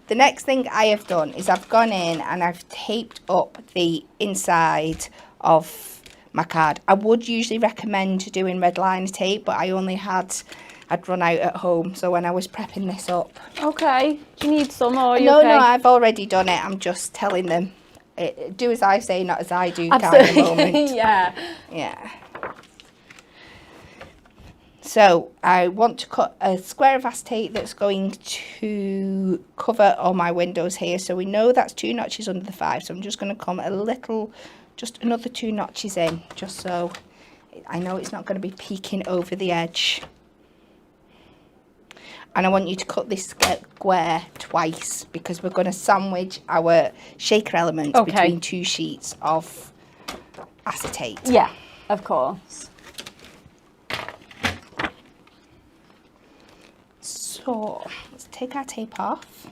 The next thing I have done is I've gone in and I've taped up the inside of my card. I would usually recommend doing red liner tape, but I only I'd run out at home, so when I was prepping this up. Okay. Do you need some, or are you No, okay? no, I've already done it. I'm just telling them. Do as I say, not as I do. Absolutely. Kind of moment. Yeah. So I want to cut a square of acetate that's going to cover all my windows here. So we know that's 2 notches under the 5. So I'm just going to come a little, just another 2 notches in, just so I know it's not going to be peeking over the edge. And I want you to cut this square twice, because we're going to sandwich our shaker element between 2 sheets of acetate. Yeah, of course. So let's take our tape off.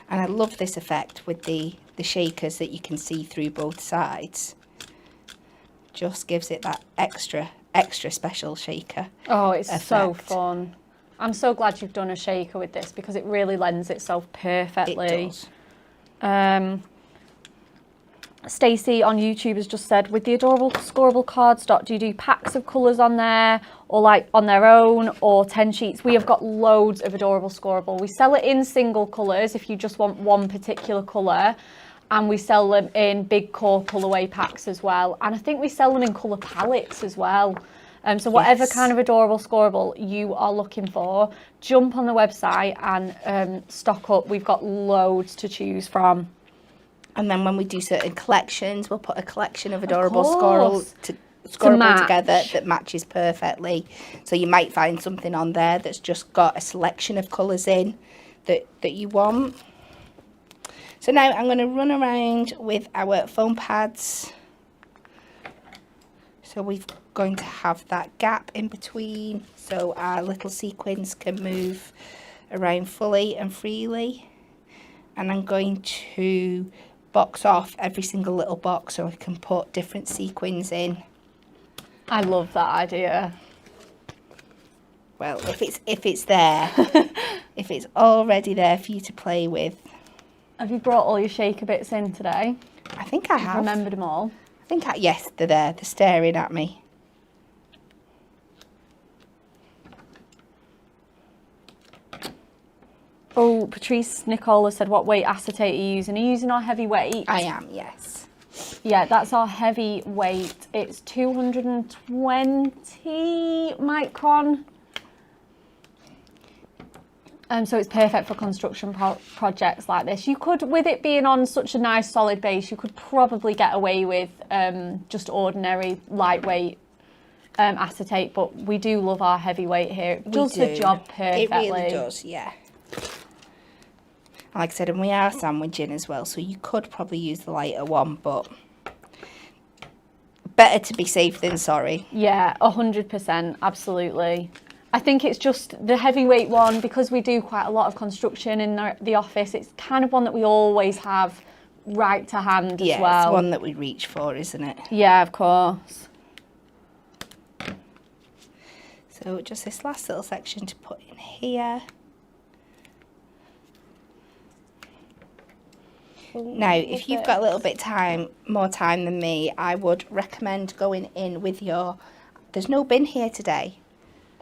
And I love this effect with the shakers that you can see through both sides. Just gives it that extra special shaker. Oh, it's effect. so fun. I'm so glad you've done a shaker with this, because it really lends itself perfectly. It does. Stacey on YouTube has just said, with the adorable scoreable cardstock, do you do packs of colours on there, or like on their own, or 10 sheets? We have got loads of adorable scoreable. We sell it in single colours if you just want one particular colour, and we sell them in big core colourway packs as well. And I think we sell them in colour palettes as well. So whatever kind of adorable scoreable you are looking for, jump on the website and stock up. We've got loads to choose from. And then when we do certain collections, we'll put a collection of adorable scoreable together that matches perfectly. So you might find something on there that's just got a selection of colours in that you want. So now I'm going to run around with our foam pads. So we're going to have that gap in between, so our little sequins can move around fully and freely. And I'm going to box off every single little box so I can put different sequins in. I love that idea. Well, if it's there, if it's already there for you to play with. Have you brought all your shaker bits in today? I think I have. Remembered them all? Yes, they're there. They're staring at me. Oh, Patrice Nicola said, what weight acetate are you using? Are you using our heavy weight? I am, yes. Yeah, that's our heavy weight. It's 220 micron. So it's perfect for construction projects like this. You could, with it being on such a nice solid base, you could probably get away with just ordinary lightweight acetate, but we do love our heavyweight here. It does the job perfectly. It really does, yeah. Like I said, and we are sandwiching as well, so you could probably use the lighter one, but better to be safe than sorry. Yeah, 100%, absolutely. I think it's just the heavyweight one, because we do quite a lot of construction in the office, it's kind of one that we always have right to hand as well. Yeah, it's one that we reach for, isn't it? Yeah, of course. So just this last little section to put in here. Now, if you've got a little bit more time than me, I would recommend going in with your... There's no bin here today.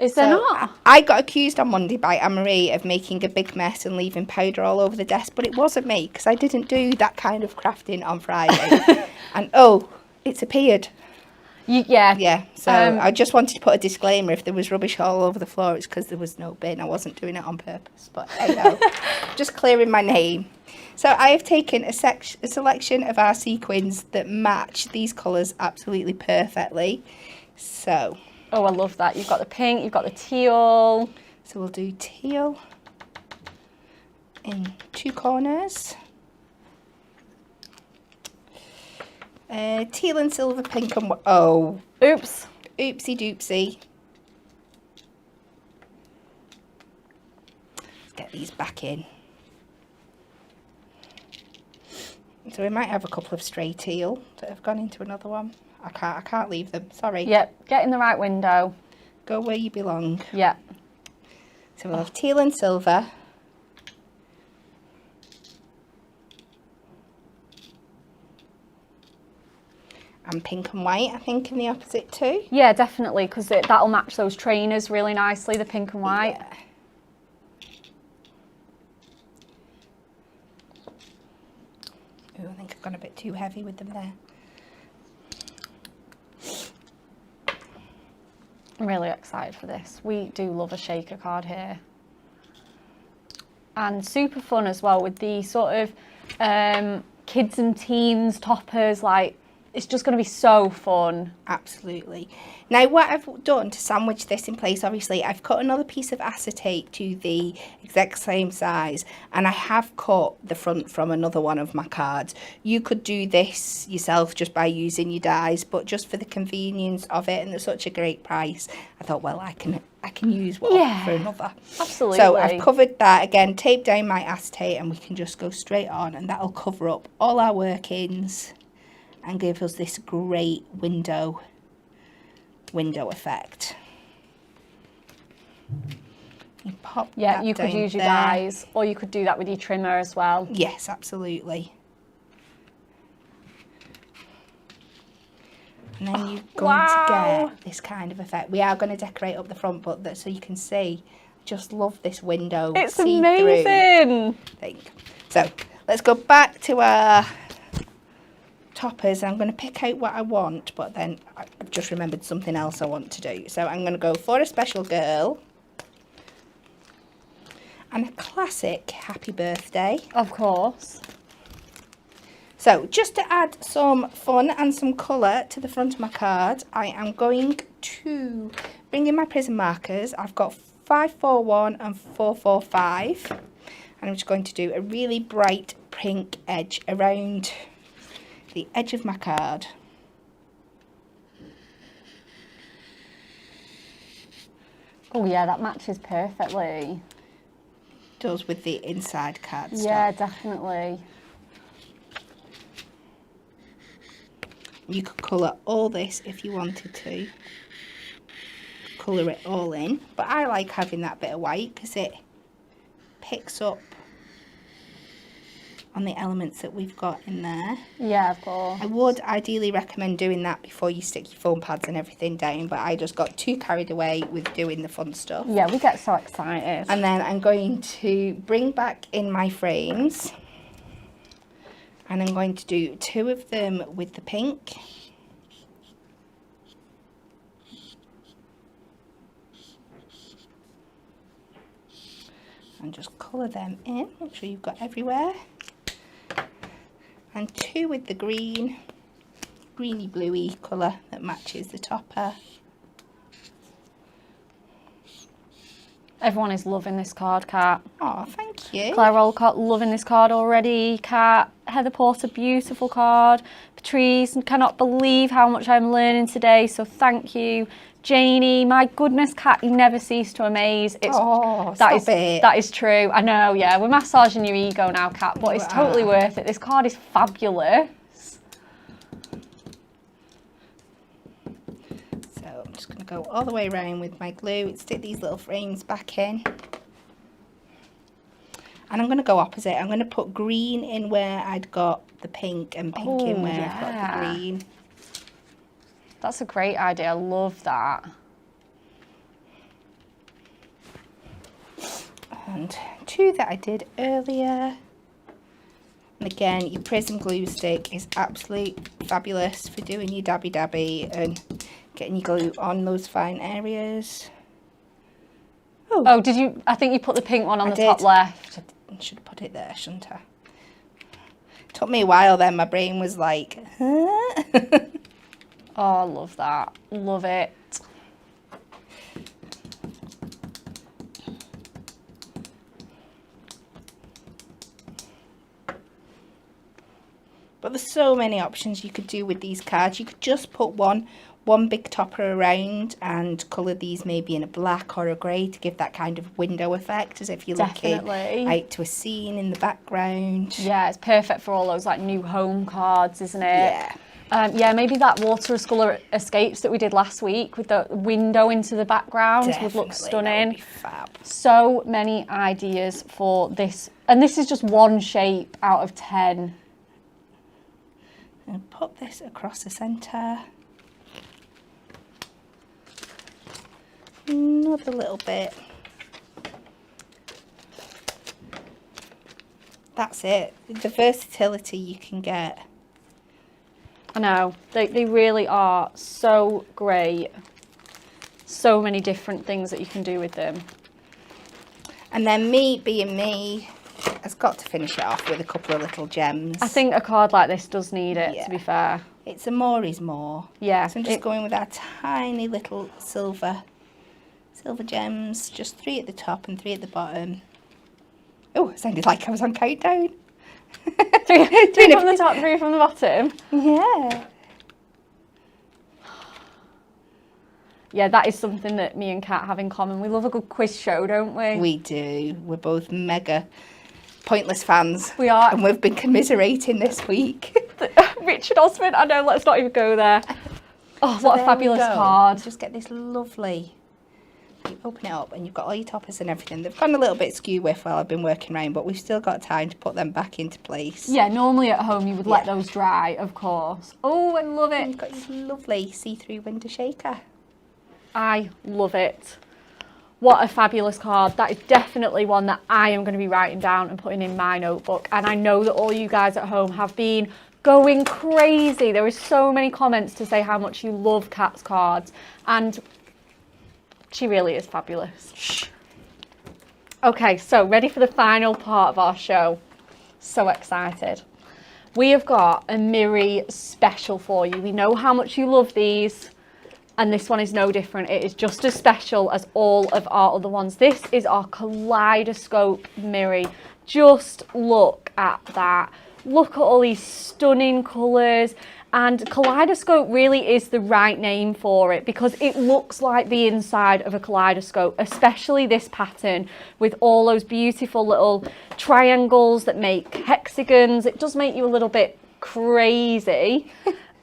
Is there not? I got accused on Monday by Anne-Marie of making a big mess and leaving powder all over the desk, but it wasn't me, because I didn't do that kind of crafting on Friday. And, oh, it's appeared. Yeah, so I just wanted to put a disclaimer. If there was rubbish all over the floor, it's because there was no bin. I wasn't doing it on purpose, but hey, no. Just clearing my name. So I have taken a selection of our sequins that match these colours absolutely perfectly. So... Oh, I love that. You've got the pink, you've got the teal. So we'll do teal in 2 corners. Teal and silver, pink and... Oh. Oops. Oopsie doopsie. Let's get these back in. So we might have a couple of stray teal that have gone into another one. I can't leave them, sorry. Yep, get in the right window. Go where you belong. Yep. So we'll have teal and silver. And pink and white, I think, in the opposite too. Yeah, definitely, because that'll match those trainers really nicely, the pink and white. Yeah. Ooh, I think I've gone a bit too heavy with them there. I'm really excited for this. We do love a shaker card here. And super fun as well with the sort of kids and teens toppers, like it's just going to be so fun. Absolutely. Now what I've done to sandwich this in place, obviously I've cut another piece of acetate to the exact same size, and I have cut the front from another one of my cards. You could do this yourself just by using your dies, but just for the convenience of it, and at such a great price, I thought, well, I can use one for another. Absolutely. So I've covered that again, taped down my acetate, and we can just go straight on, and that'll cover up all our workings and give us this great window effect. You pop yeah, that you could down use your there. dies, or you could do that with your trimmer as well. Yes, absolutely. And then you're going to get this kind of effect. We are going to decorate up the front, but so you can see. Just love this window. It's amazing. Thing. So let's go back to our toppers. I'm going to pick out what I want, but then I've just remembered something else I want to do. So I'm going to go for a special girl and a classic happy birthday. Of course. So just to add some fun and some colour to the front of my card, I am going to bring in my prism markers. I've got 541 and 445, and I'm just going to do a really bright pink edge around the edge of my card. Oh yeah, that matches perfectly. Does with the inside cardstock. Yeah, definitely. You could colour all this if you wanted to. Colour it all in. But I like having that bit of white because it picks up on the elements that we've got in there. Yeah, of course. I would ideally recommend doing that before you stick your foam pads and everything down, but I just got too carried away with doing the fun stuff. Yeah, we get so excited. And then I'm going to bring back in my frames, and I'm going to do 2 of them with the pink. And just colour them in, make sure you've got everywhere. And 2 with the green, greeny bluey colour that matches the topper. Everyone is loving this card, Kat. Oh, thank you. Claire Olcott loving this card already. Kat, Heather Porter, beautiful card. Patrice, cannot believe how much I'm learning today, so thank you. Janie, my goodness, Kat, you never cease to amaze. That is true. I know, yeah, we're massaging your ego now, Kat, but it's totally worth it. This card is fabulous. So I'm just going to go all the way around with my glue, stick these little frames back in. And I'm going to go opposite. I'm going to put green in where I'd got the pink and pink in where I've got the green. That's a great idea. I love that. And 2 that I did earlier. And again, your prism glue stick is absolutely fabulous for doing your dabby and getting your glue on those fine areas. Oh, did you? I think you put the pink one on the top left. I should have put it there, shouldn't I? Took me a while then. My brain was like, huh? Oh, I love that. Love it. But there's so many options you could do with these cards. You could just put one big topper around and colour these maybe in a black or a grey to give that kind of window effect, as if you're looking out to a scene in the background. Yeah, it's perfect for all those like new home cards, isn't it? Yeah. Yeah, maybe that watercolour escapes that we did last week with the window into the background would look stunning. That would be fab. So many ideas for this. And this is just one shape out of 10. And put this across the centre. Another little bit. That's it. The versatility you can get. I know, they really are so great. So many different things that you can do with them. And then me being me, has got to finish it off with a couple of little gems. I think a card like this does need it, to be fair. It's a more is more. Yeah. So I'm just going with our tiny little silver gems, just 3 at the top and 3 at the bottom. Oh, it sounded like I was on countdown. 3 from the top, 3 from the bottom. Yeah. Yeah, that is something that me and Kat have in common. We love a good quiz show, don't we? We do. We're both mega Pointless fans. We are. And we've been commiserating this week. Richard Osman, I know, let's not even go there. Oh, so what a fabulous card. Just get this lovely, you open it up and you've got all your toppers and everything. They've gone a little bit skew with while I've been working around, but we've still got time to put them back into place. Yeah, normally at home you would let those dry, of course. Oh, I love it. And you've got this lovely see-through window shaker. I love it. What a fabulous card. That is definitely one that I am going to be writing down and putting in my notebook. And I know that all you guys at home have been going crazy. There were so many comments to say how much you love Kat's cards. And she really is fabulous. Shh. Okay, so ready for the final part of our show. So excited. We have got a Miri special for you. We know how much you love these. And this one is no different. It is just as special as all of our other ones. This is our Kaleidoscope Miri. Just look at that. Look at all these stunning colours. And Kaleidoscope really is the right name for it because it looks like the inside of a kaleidoscope, especially this pattern with all those beautiful little triangles that make hexagons. It does make you a little bit crazy.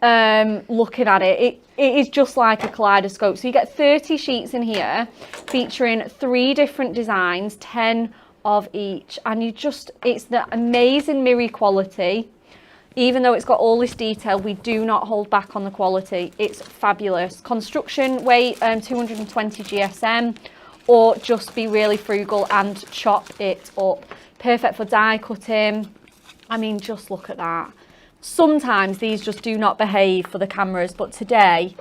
Looking at it, it is just like a kaleidoscope. So you get 30 sheets in here featuring 3 different designs, 10 of each, and it's the amazing Miri quality. Even though it's got all this detail, we do not hold back on the quality. It's fabulous. Construction weight 220 GSM, or just be really frugal and chop it up. Perfect for die cutting. I mean, just look at that. Sometimes these just do not behave for the cameras, but today,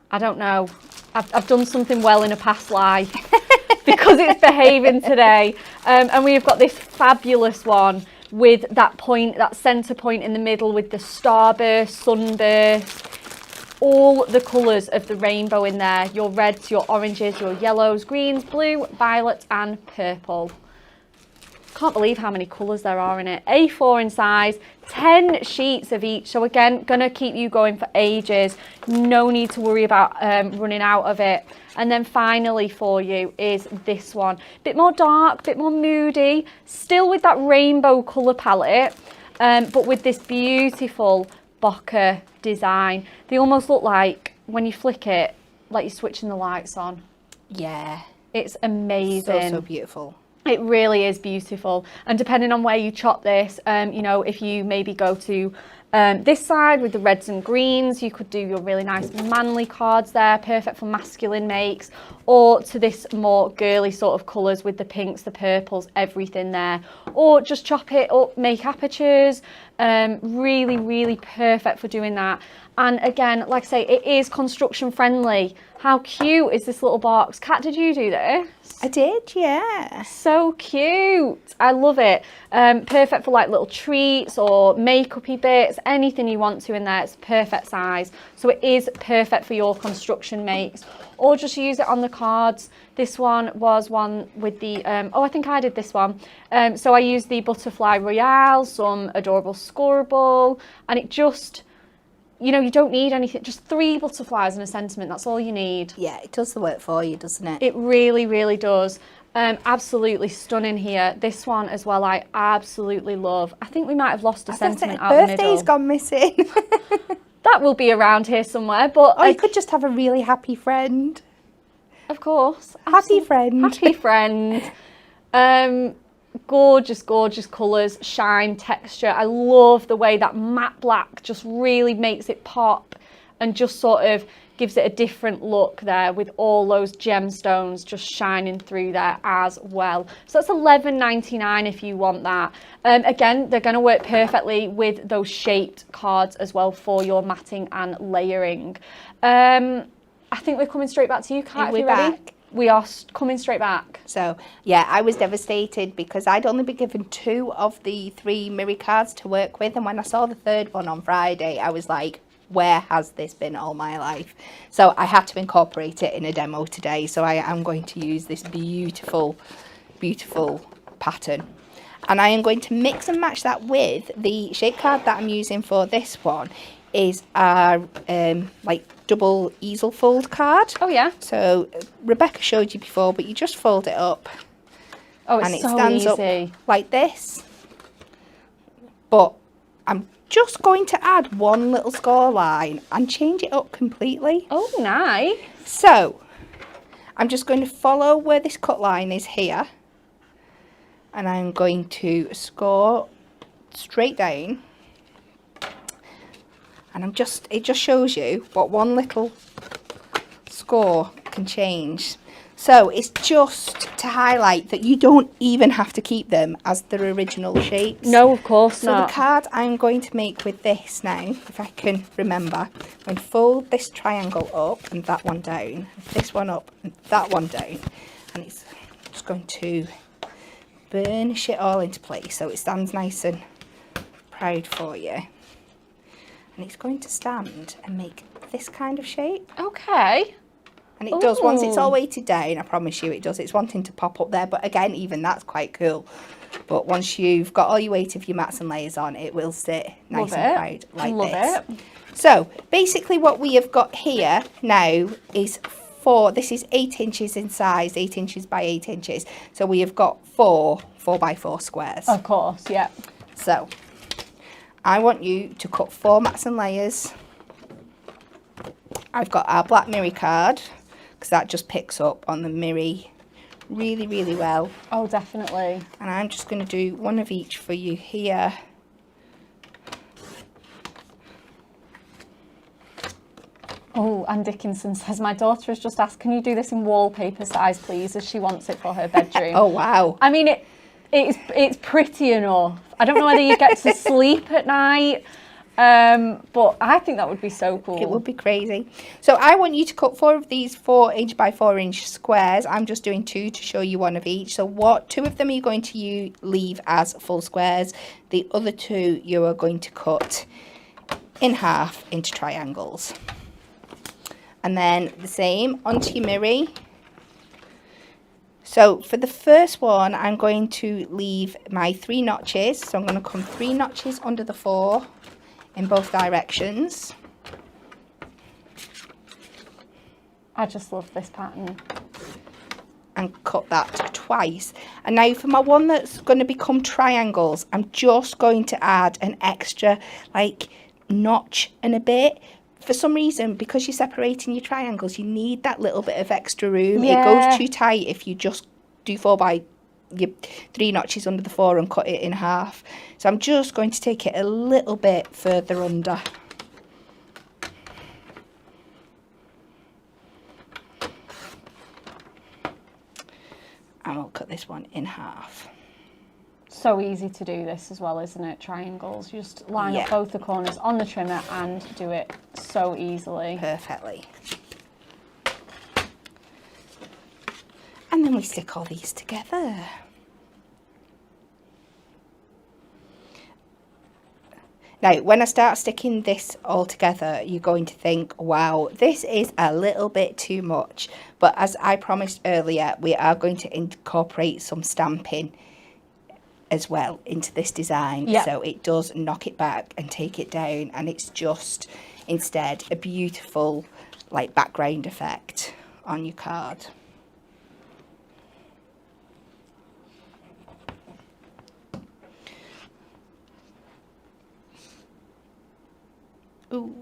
I don't know, I've done something well in a past life because it's behaving today. And we've got this fabulous one with that point, that centre point in the middle with the starburst, sunburst, all the colours of the rainbow in there. Your reds, your oranges, your yellows, greens, blue, violet and purple. Can't believe how many colours there are in it. A4 in size, 10 sheets of each. So again, gonna keep you going for ages. No need to worry about running out of it. And then finally for you is this one. Bit more dark, bit more moody, still with that rainbow colour palette, but with this beautiful bokeh design. They almost look like, when you flick it, like you're switching the lights on. Yeah. It's amazing. So beautiful. It really is beautiful. And depending on where you chop this, you know, if you maybe go to this side with the reds and greens, you could do your really nice manly cards there, perfect for masculine makes, or to this more girly sort of colours with the pinks, the purples, everything there. Or just chop it up, make apertures, really, really perfect for doing that. And again, like I say, it is construction friendly. How cute is this little box? Kat, did you do this? I did, yeah. So cute. I love it. Perfect for like little treats or makeup-y bits, anything you want to in there. It's perfect size. So it is perfect for your construction makes, or just use it on the cards. This one was one with the, oh, I think I did this one. So I used the Butterfly Royale, some adorable scoreable, and it just, you know, you don't need anything, just 3 butterflies and a sentiment, that's all you need. Yeah, it does the work for you, doesn't it? It really, really does. Absolutely stunning here. This one as well, I absolutely love. I think we might have lost a sentiment out the middle. Birthday's gone missing. That will be around here somewhere, but... Or you could just have a really happy friend. Of course. Happy friend. Happy friend. Gorgeous, gorgeous colours, shine, texture. I love the way that matte black just really makes it pop and just sort of gives it a different look there with all those gemstones just shining through there as well. So that's $11.99 if you want that. Again, they're going to work perfectly with those shaped cards as well for your matting and layering. I think we're coming straight back to you, Kat. Are you ready? We are coming straight back. So, yeah, I was devastated because I'd only been given 2 of the 3 Miri cards to work with. And when I saw the 3rd one on Friday, I was like, where has this been all my life? So I had to incorporate it in a demo today. So I am going to use this beautiful, beautiful pattern. And I am going to mix and match that with the shape card that I'm using for this one. Is our like double easel fold card. Oh yeah. So Rebecca showed you before, but you just fold it up. Oh, it's and it so stands easy. up like this. But I'm just going to add one little score line and change it up completely. Oh, nice. So I'm just going to follow where this cut line is here, and I'm going to score straight down. And it just shows you what one little score can change. So it's just to highlight that you don't even have to keep them as their original shapes. No, of course not. So the card I'm going to make with this now, if I can remember, I'm going to fold this triangle up and that one down, this one up and that one down. And it's just going to burnish it all into place so it stands nice and proud for you. And it's going to stand and make this kind of shape. Okay. And it does, once it's all weighted down, I promise you it does. It's wanting to pop up there, but again, even that's quite cool. But once you've got all your weight of your mats and layers on, it will sit nice and proud like this. Love it. So basically what we have got here now is this is 8 inches in size, 8 inches by 8 inches. So we have got 4 4x4 squares. Of course, yeah. So I want you to cut 4 mats and layers. I've got our black Miri card, because that just picks up on the Miri really, really well. Oh, definitely. And I'm just going to do one of each for you here. Oh, Anne Dickinson says, my daughter has just asked, can you do this in wallpaper size, please, as she wants it for her bedroom. Oh, wow. I mean, it's pretty enough. I don't know whether you get to sleep at night, but I think that would be so cool. It would be crazy. So I want you to cut 4 of these 4 inch by 4 inch squares. I'm just doing 2 to show you one of each. So 2 of them you're going to leave as full squares. The other 2 you are going to cut in half into triangles. And then the same onto your Miri. So for the first one, I'm going to leave my 3 notches. So I'm going to come 3 notches under the 4 in both directions. I just love this pattern. And cut that twice. And now for my one that's going to become triangles, I'm just going to add an extra like notch and a bit. For some reason, because you're separating your triangles, you need that little bit of extra room. Yeah. It goes too tight if you just do 4 by your 3 notches under the 4 and cut it in half. So I'm just going to take it a little bit further under. And we'll cut this one in half. So easy to do this as well, isn't it? Triangles. You just line up both the corners on the trimmer and do it so easily. Perfectly. And then we stick all these together. Now, when I start sticking this all together, you're going to think, wow, this is a little bit too much. But as I promised earlier, we are going to incorporate some stamping as well into this design. Yep. So it does knock it back and take it down. And it's just, instead, a beautiful, like, background effect on your card. Ooh.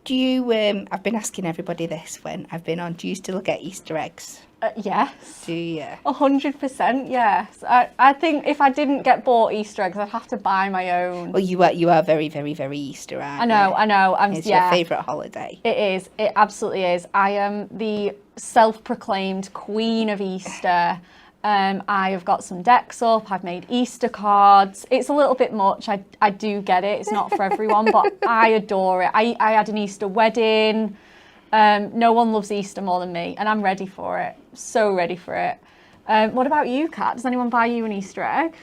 Do you, I've been asking everybody this when I've been on, do you still get Easter eggs? Yes. Do you? 100%, yes. I think if I didn't get bought Easter eggs, I'd have to buy my own. Well, you are very, very, very Easter, aren't you? I know. It's your favourite holiday. It is. It absolutely is. I am the self-proclaimed queen of Easter. I have got some decks up, I've made Easter cards. It's a little bit much, I do get it, it's not for everyone, but I adore it. I had an Easter wedding. No one loves Easter more than me, and I'm ready for it. So ready for it. What about you, Kat? Does anyone buy you an Easter egg?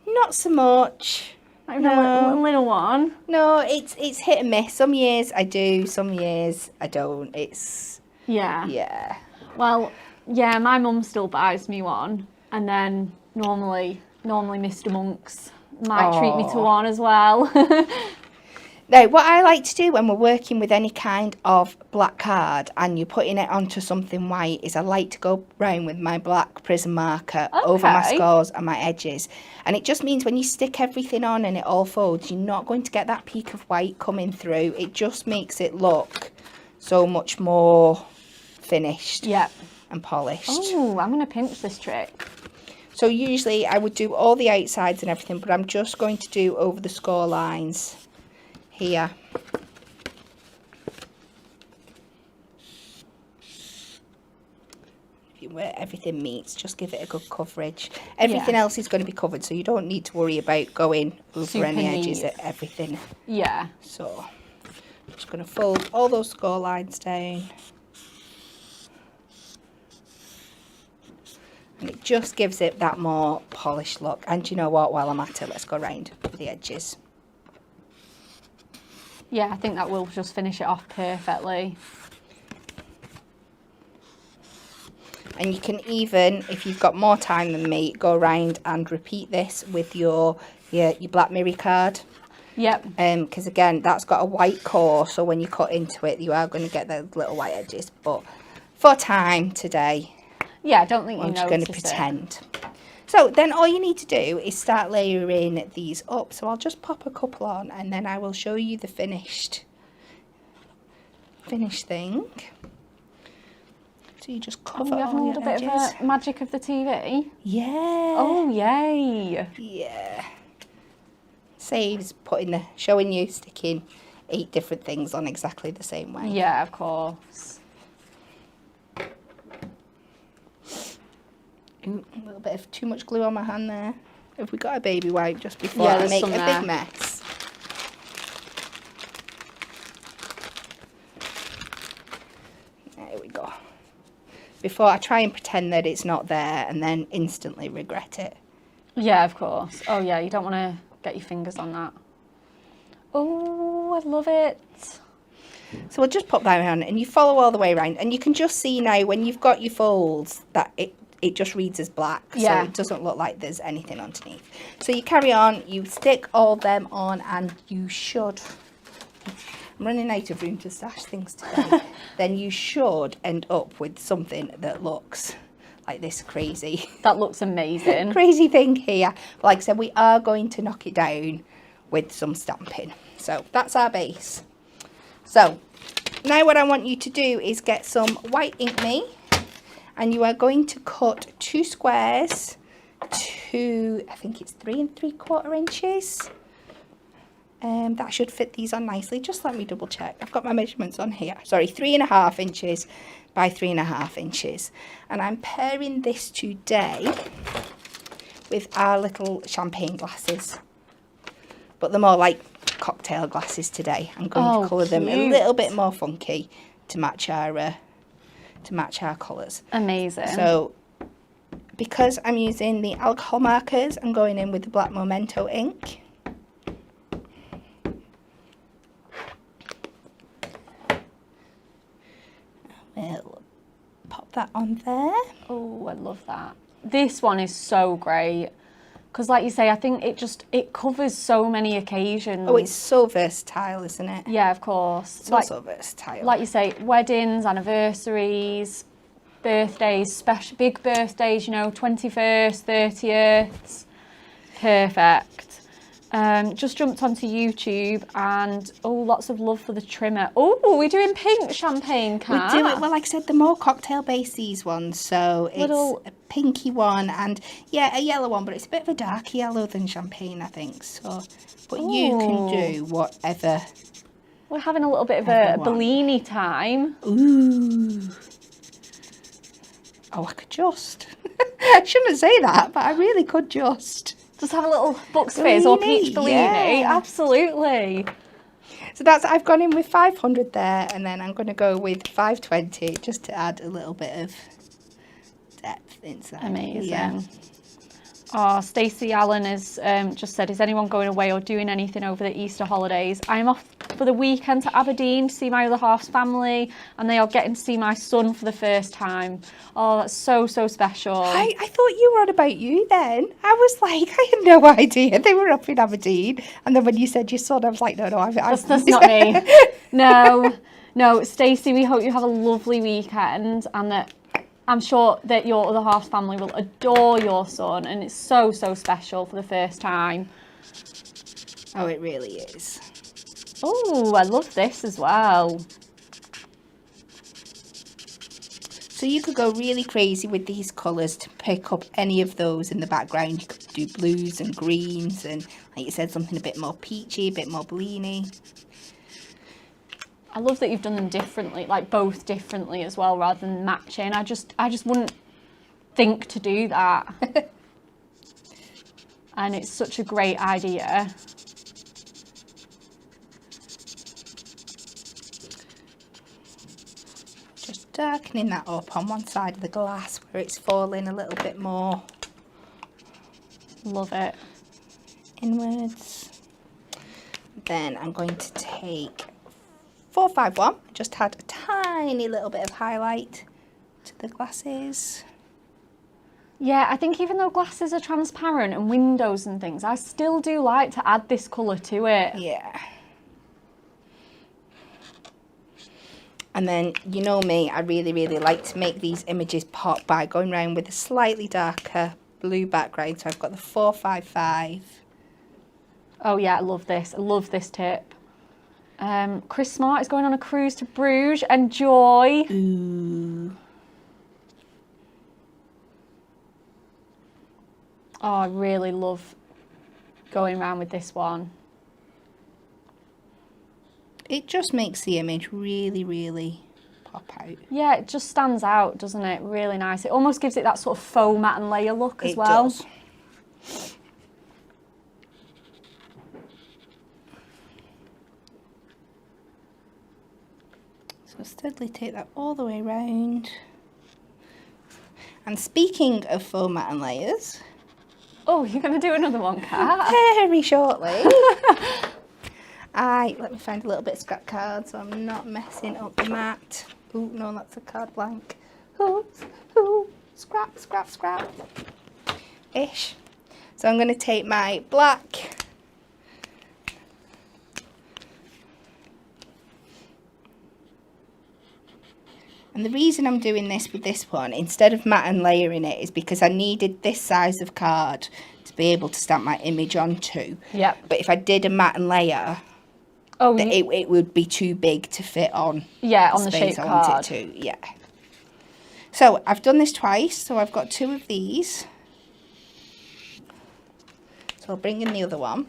Not so much. Not even a little one? No, it's hit and miss. Some years I do, some years I don't. It's... Yeah. Well, yeah, my mum still buys me one. And then normally Mr. Monks might treat me to one as well. Now, what I like to do when we're working with any kind of black card and you're putting it onto something white is I like to go round with my black prism marker over my scores and my edges. And it just means when you stick everything on and it all folds, you're not going to get that peak of white coming through. It just makes it look so much more finished and polished. Oh, I'm going to pinch this trick. So usually I would do all the outsides and everything, but I'm just going to do over the score lines here. Where everything meets, just give it a good coverage. Everything else is going to be covered, so you don't need to worry about going over Super any neat. edges at everything. Yeah. So I'm just going to fold all those score lines down. And it just gives it that more polished look. And you know what, while I'm at it, let's go round with the edges. Yeah, I think that will just finish it off perfectly. And you can even, if you've got more time than me, go around and repeat this with your black miri card. Yep. Because again, that's got a white core, so when you cut into it, you are going to get those little white edges. But for time today... Yeah, I don't think I'm you just going to pretend. So then all you need to do is start layering these up. So I'll just pop a couple on and then I will show you the finished thing. So you just cover all your edges. a bit of a magic of the TV? Yeah. Oh, yay. Yeah. Saves showing you sticking 8 different things on exactly the same way. Yeah, of course. Ooh, a little bit of too much glue on my hand there. Have we got a baby wipe just before I make a big mess? There we go. Before I try and pretend that it's not there and then instantly regret it. Yeah, of course. Oh yeah, you don't want to get your fingers on that. Oh, I love it. So we'll just pop that on and you follow all the way around and you can just see now when you've got your folds that it just reads as black, so it doesn't look like there's anything underneath. So you carry on, you stick all of them on, and you should, I'm running out of room to stash things today, then you should end up with something that looks like this crazy. That looks amazing. Crazy thing here. Like I said, we are going to knock it down with some stamping. So that's our base. So now what I want you to do is get some white ink me. And you are going to cut 2 squares to, I think it's 3 3/4 inches. That should fit these on nicely. Just let me double check. I've got my measurements on here. Sorry, 3.5 inches by 3.5 inches. And I'm pairing this today with our little champagne glasses. But they're more like cocktail glasses today. I'm going to colour them a little bit more funky to match our colours. Amazing. So because I'm using the alcohol markers, I'm going in with the black Memento ink. We'll pop that on there. Oh, I love that. This one is so great. Because like you say, I think it covers so many occasions. Oh, it's so versatile, isn't it? Yeah, of course. It's so versatile. Like you say, weddings, anniversaries, birthdays, special big birthdays, 21st, 30th. Perfect. Just jumped onto YouTube and lots of love for the trimmer. Oh, we're doing pink champagne cat. We do it, well, like I said, the more cocktail based these ones, so it's a pinky one and a yellow one, but it's a bit of a darker yellow than champagne, I think. So, but you can do whatever. We're having a little bit of a Bellini time. Ooh. Oh, I could just. I shouldn't say that, but I really could just. Just have a little Bucks Fizz or peach Bellini. Yeah. Absolutely. So I've gone in with 500 there, and then I'm going to go with 520 just to add a little bit of depth inside. Amazing. Yeah. Oh, Stacey Allen has just said, is anyone going away or doing anything over the Easter holidays? I'm off for the weekend to Aberdeen to see my other half's family, and they are getting to see my son for the first time. Oh, that's so, so special. I thought you were on about you then. I was like, I had no idea they were up in Aberdeen. And then when you said your son, I was like, no, That's not me. No, Stacey, we hope you have a lovely weekend, and that I'm sure that your other half's family will adore your son, and it's so, so special for the first time. Oh, it really is. Oh, I love this as well. So you could go really crazy with these colours to pick up any of those in the background. You could do blues and greens and, like you said, something a bit more peachy, a bit more Bellini. I love that you've done them differently, like both differently as well, rather than matching. I just wouldn't think to do that. And it's such a great idea. Just darkening that up on one side of the glass where it's falling a little bit more. Love it. Inwards. Then I'm going to take 451, just add a tiny little bit of highlight to the glasses. Yeah, I think even though glasses are transparent and windows and things, I still do like to add this colour to it. Yeah. And then, you know me, I really, really like to make these images pop by going around with a slightly darker blue background. So I've got the 455. Oh yeah, I love this. I love this tip. Chris Smart is going on a cruise to Bruges. Enjoy. Ooh. Oh, I really love going around with this one. It just makes the image really, really pop out. Yeah, it just stands out, doesn't it? Really nice. It almost gives it that sort of faux matte and layer look as well. It does. So steadily take that all the way around. And speaking of faux matte and layers... Oh, you're going to do another one, Kat? Very shortly. Let me find a little bit of scrap card so I'm not messing up the mat. Oh, no, that's a card blank. Scrap. Ish. So I'm going to take my black. And the reason I'm doing this with this one, instead of matte and layering it, is because I needed this size of card to be able to stamp my image onto. Yep. But if I did a matte and layer, it would be too big to fit on. Yeah, on the the space shape I want card. it to. Yeah. So I've done this twice, so I've got 2 of these. So I'll bring in the other one.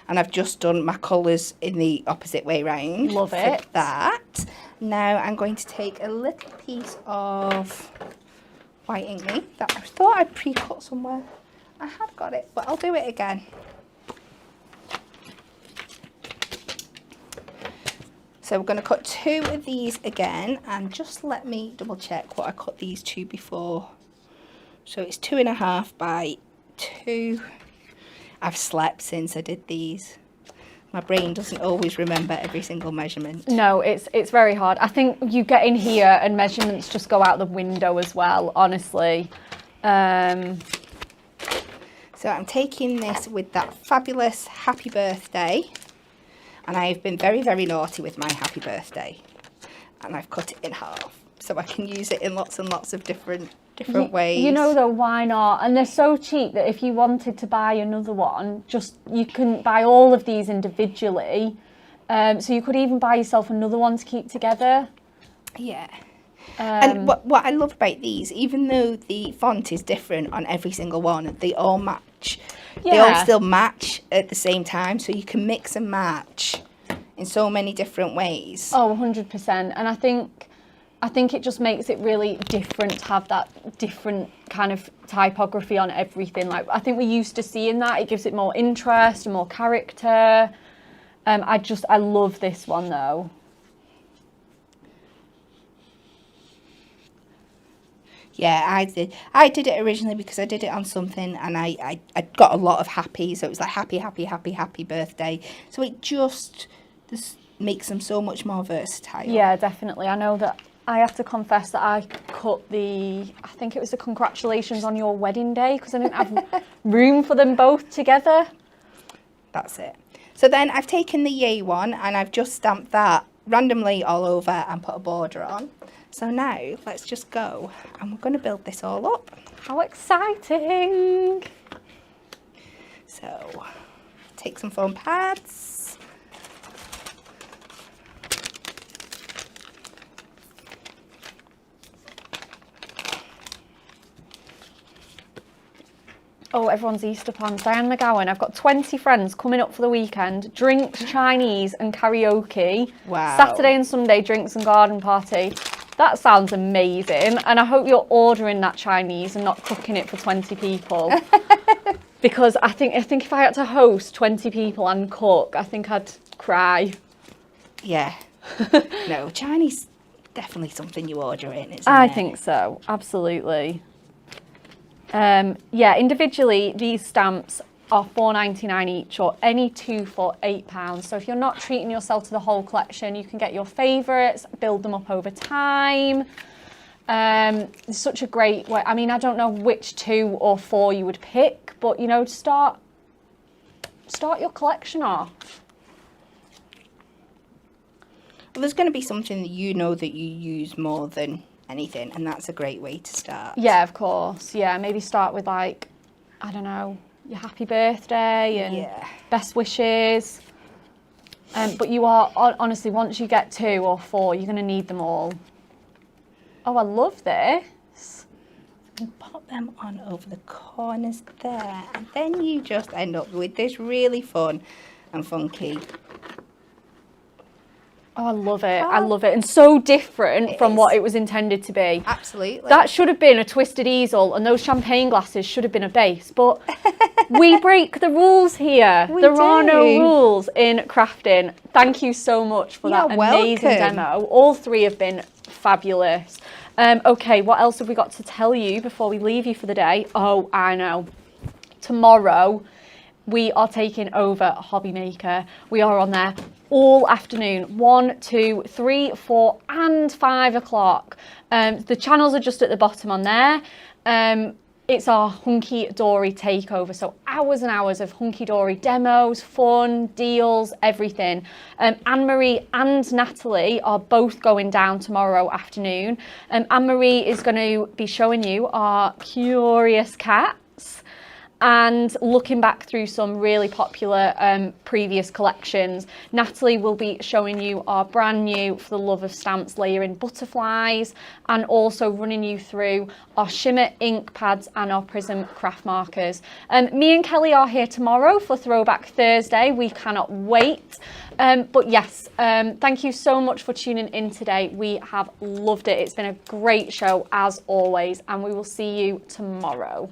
And I've just done my colours in the opposite way round. Love it. For that. Now I'm going to take a little piece of white ink that I thought I'd pre-cut somewhere. I have got it, but I'll do it again. So we're going to cut 2 of these again, and just let me double check what I cut these to before. So it's 2.5 by 2. I've slept since I did these. My brain doesn't always remember every single measurement. No, it's very hard. I think you get in here and measurements just go out the window as well, honestly. So I'm taking this with that fabulous happy birthday. And I've been very, very naughty with my happy birthday. And I've cut it in half. So I can use it in lots and lots of different ways. You know though, why not? And they're so cheap that if you wanted to buy another one, you can buy all of these individually. So you could even buy yourself another one to keep together. Yeah. And what I love about these, even though the font is different on every single one, they all match. Yeah. They all still match at the same time, so you can mix and match in so many different ways. Oh, 100%. And I think it just makes it really different to have that different kind of typography on everything. Like, I think we're used to seeing that. It gives it more interest and more character. I love this one though. Yeah, I did it originally because I did it on something, and I got a lot of happy, so it was like happy, happy, happy, happy birthday. So it just makes them so much more versatile. Yeah, definitely. I know that I have to confess that I cut I think it was the congratulations on your wedding day, because I didn't have room for them both together. That's it. So then I've taken the yay one and I've just stamped that randomly all over and put a border on. So now let's just go, and we're going to build this all up. How exciting! So take some foam pads. Oh, everyone's Easter plans. Diane McGowan, I've got 20 friends coming up for the weekend. Drinks, Chinese and karaoke. Wow. Saturday and Sunday, drinks and garden party. That sounds amazing. And I hope you're ordering that Chinese and not cooking it for 20 people. Because I think if I had to host 20 people and cook, I think I'd cry. Yeah. No, Chinese, definitely something you order in, isn't it? I think so, absolutely. Yeah, individually, these stamps are $4.99 each, or any 2 for £8. So if you're not treating yourself to the whole collection, you can get your favourites, build them up over time. It's such a great way. I mean, I don't know which 2 or 4 you would pick, but you know, start your collection off. Well, there's going to be something that you know that you use more than anything, and that's a great way to start. Yeah, of course. Yeah, maybe start with, like, I don't know, your happy birthday and best wishes. But you are, honestly, once you get 2 or 4, you're going to need them all. Oh, I love this. And pop them on over the corners there, and then you just end up with this really fun and funky. Oh, I love it. I love it. And so different from what it was intended to be. Absolutely. That should have been a twisted easel, and those champagne glasses should have been a base. But we break the rules here. There are no rules in crafting. Thank you so much for that amazing demo. All 3 have been fabulous. Okay, what else have we got to tell you before we leave you for the day? Oh, I know. Tomorrow, we are taking over Hobby Maker. We are on there all afternoon, 1, 2, 3, 4 and 5 o'clock. The channels are just at the bottom on there. It's our Hunky Dory takeover, so hours and hours of Hunky Dory demos, fun, deals, everything. Anne-Marie and Natalie are both going down tomorrow afternoon. Anne-Marie is going to be showing you our curious cats, and looking back through some really popular previous collections. Natalie will be showing you our brand new For the Love of Stamps layering butterflies, and also running you through our shimmer ink pads and our prism craft markers. Me and Kelly are here tomorrow for Throwback Thursday. We cannot wait. But yes, thank you so much for tuning in today. We have loved it. It's been a great show as always, and we will see you tomorrow.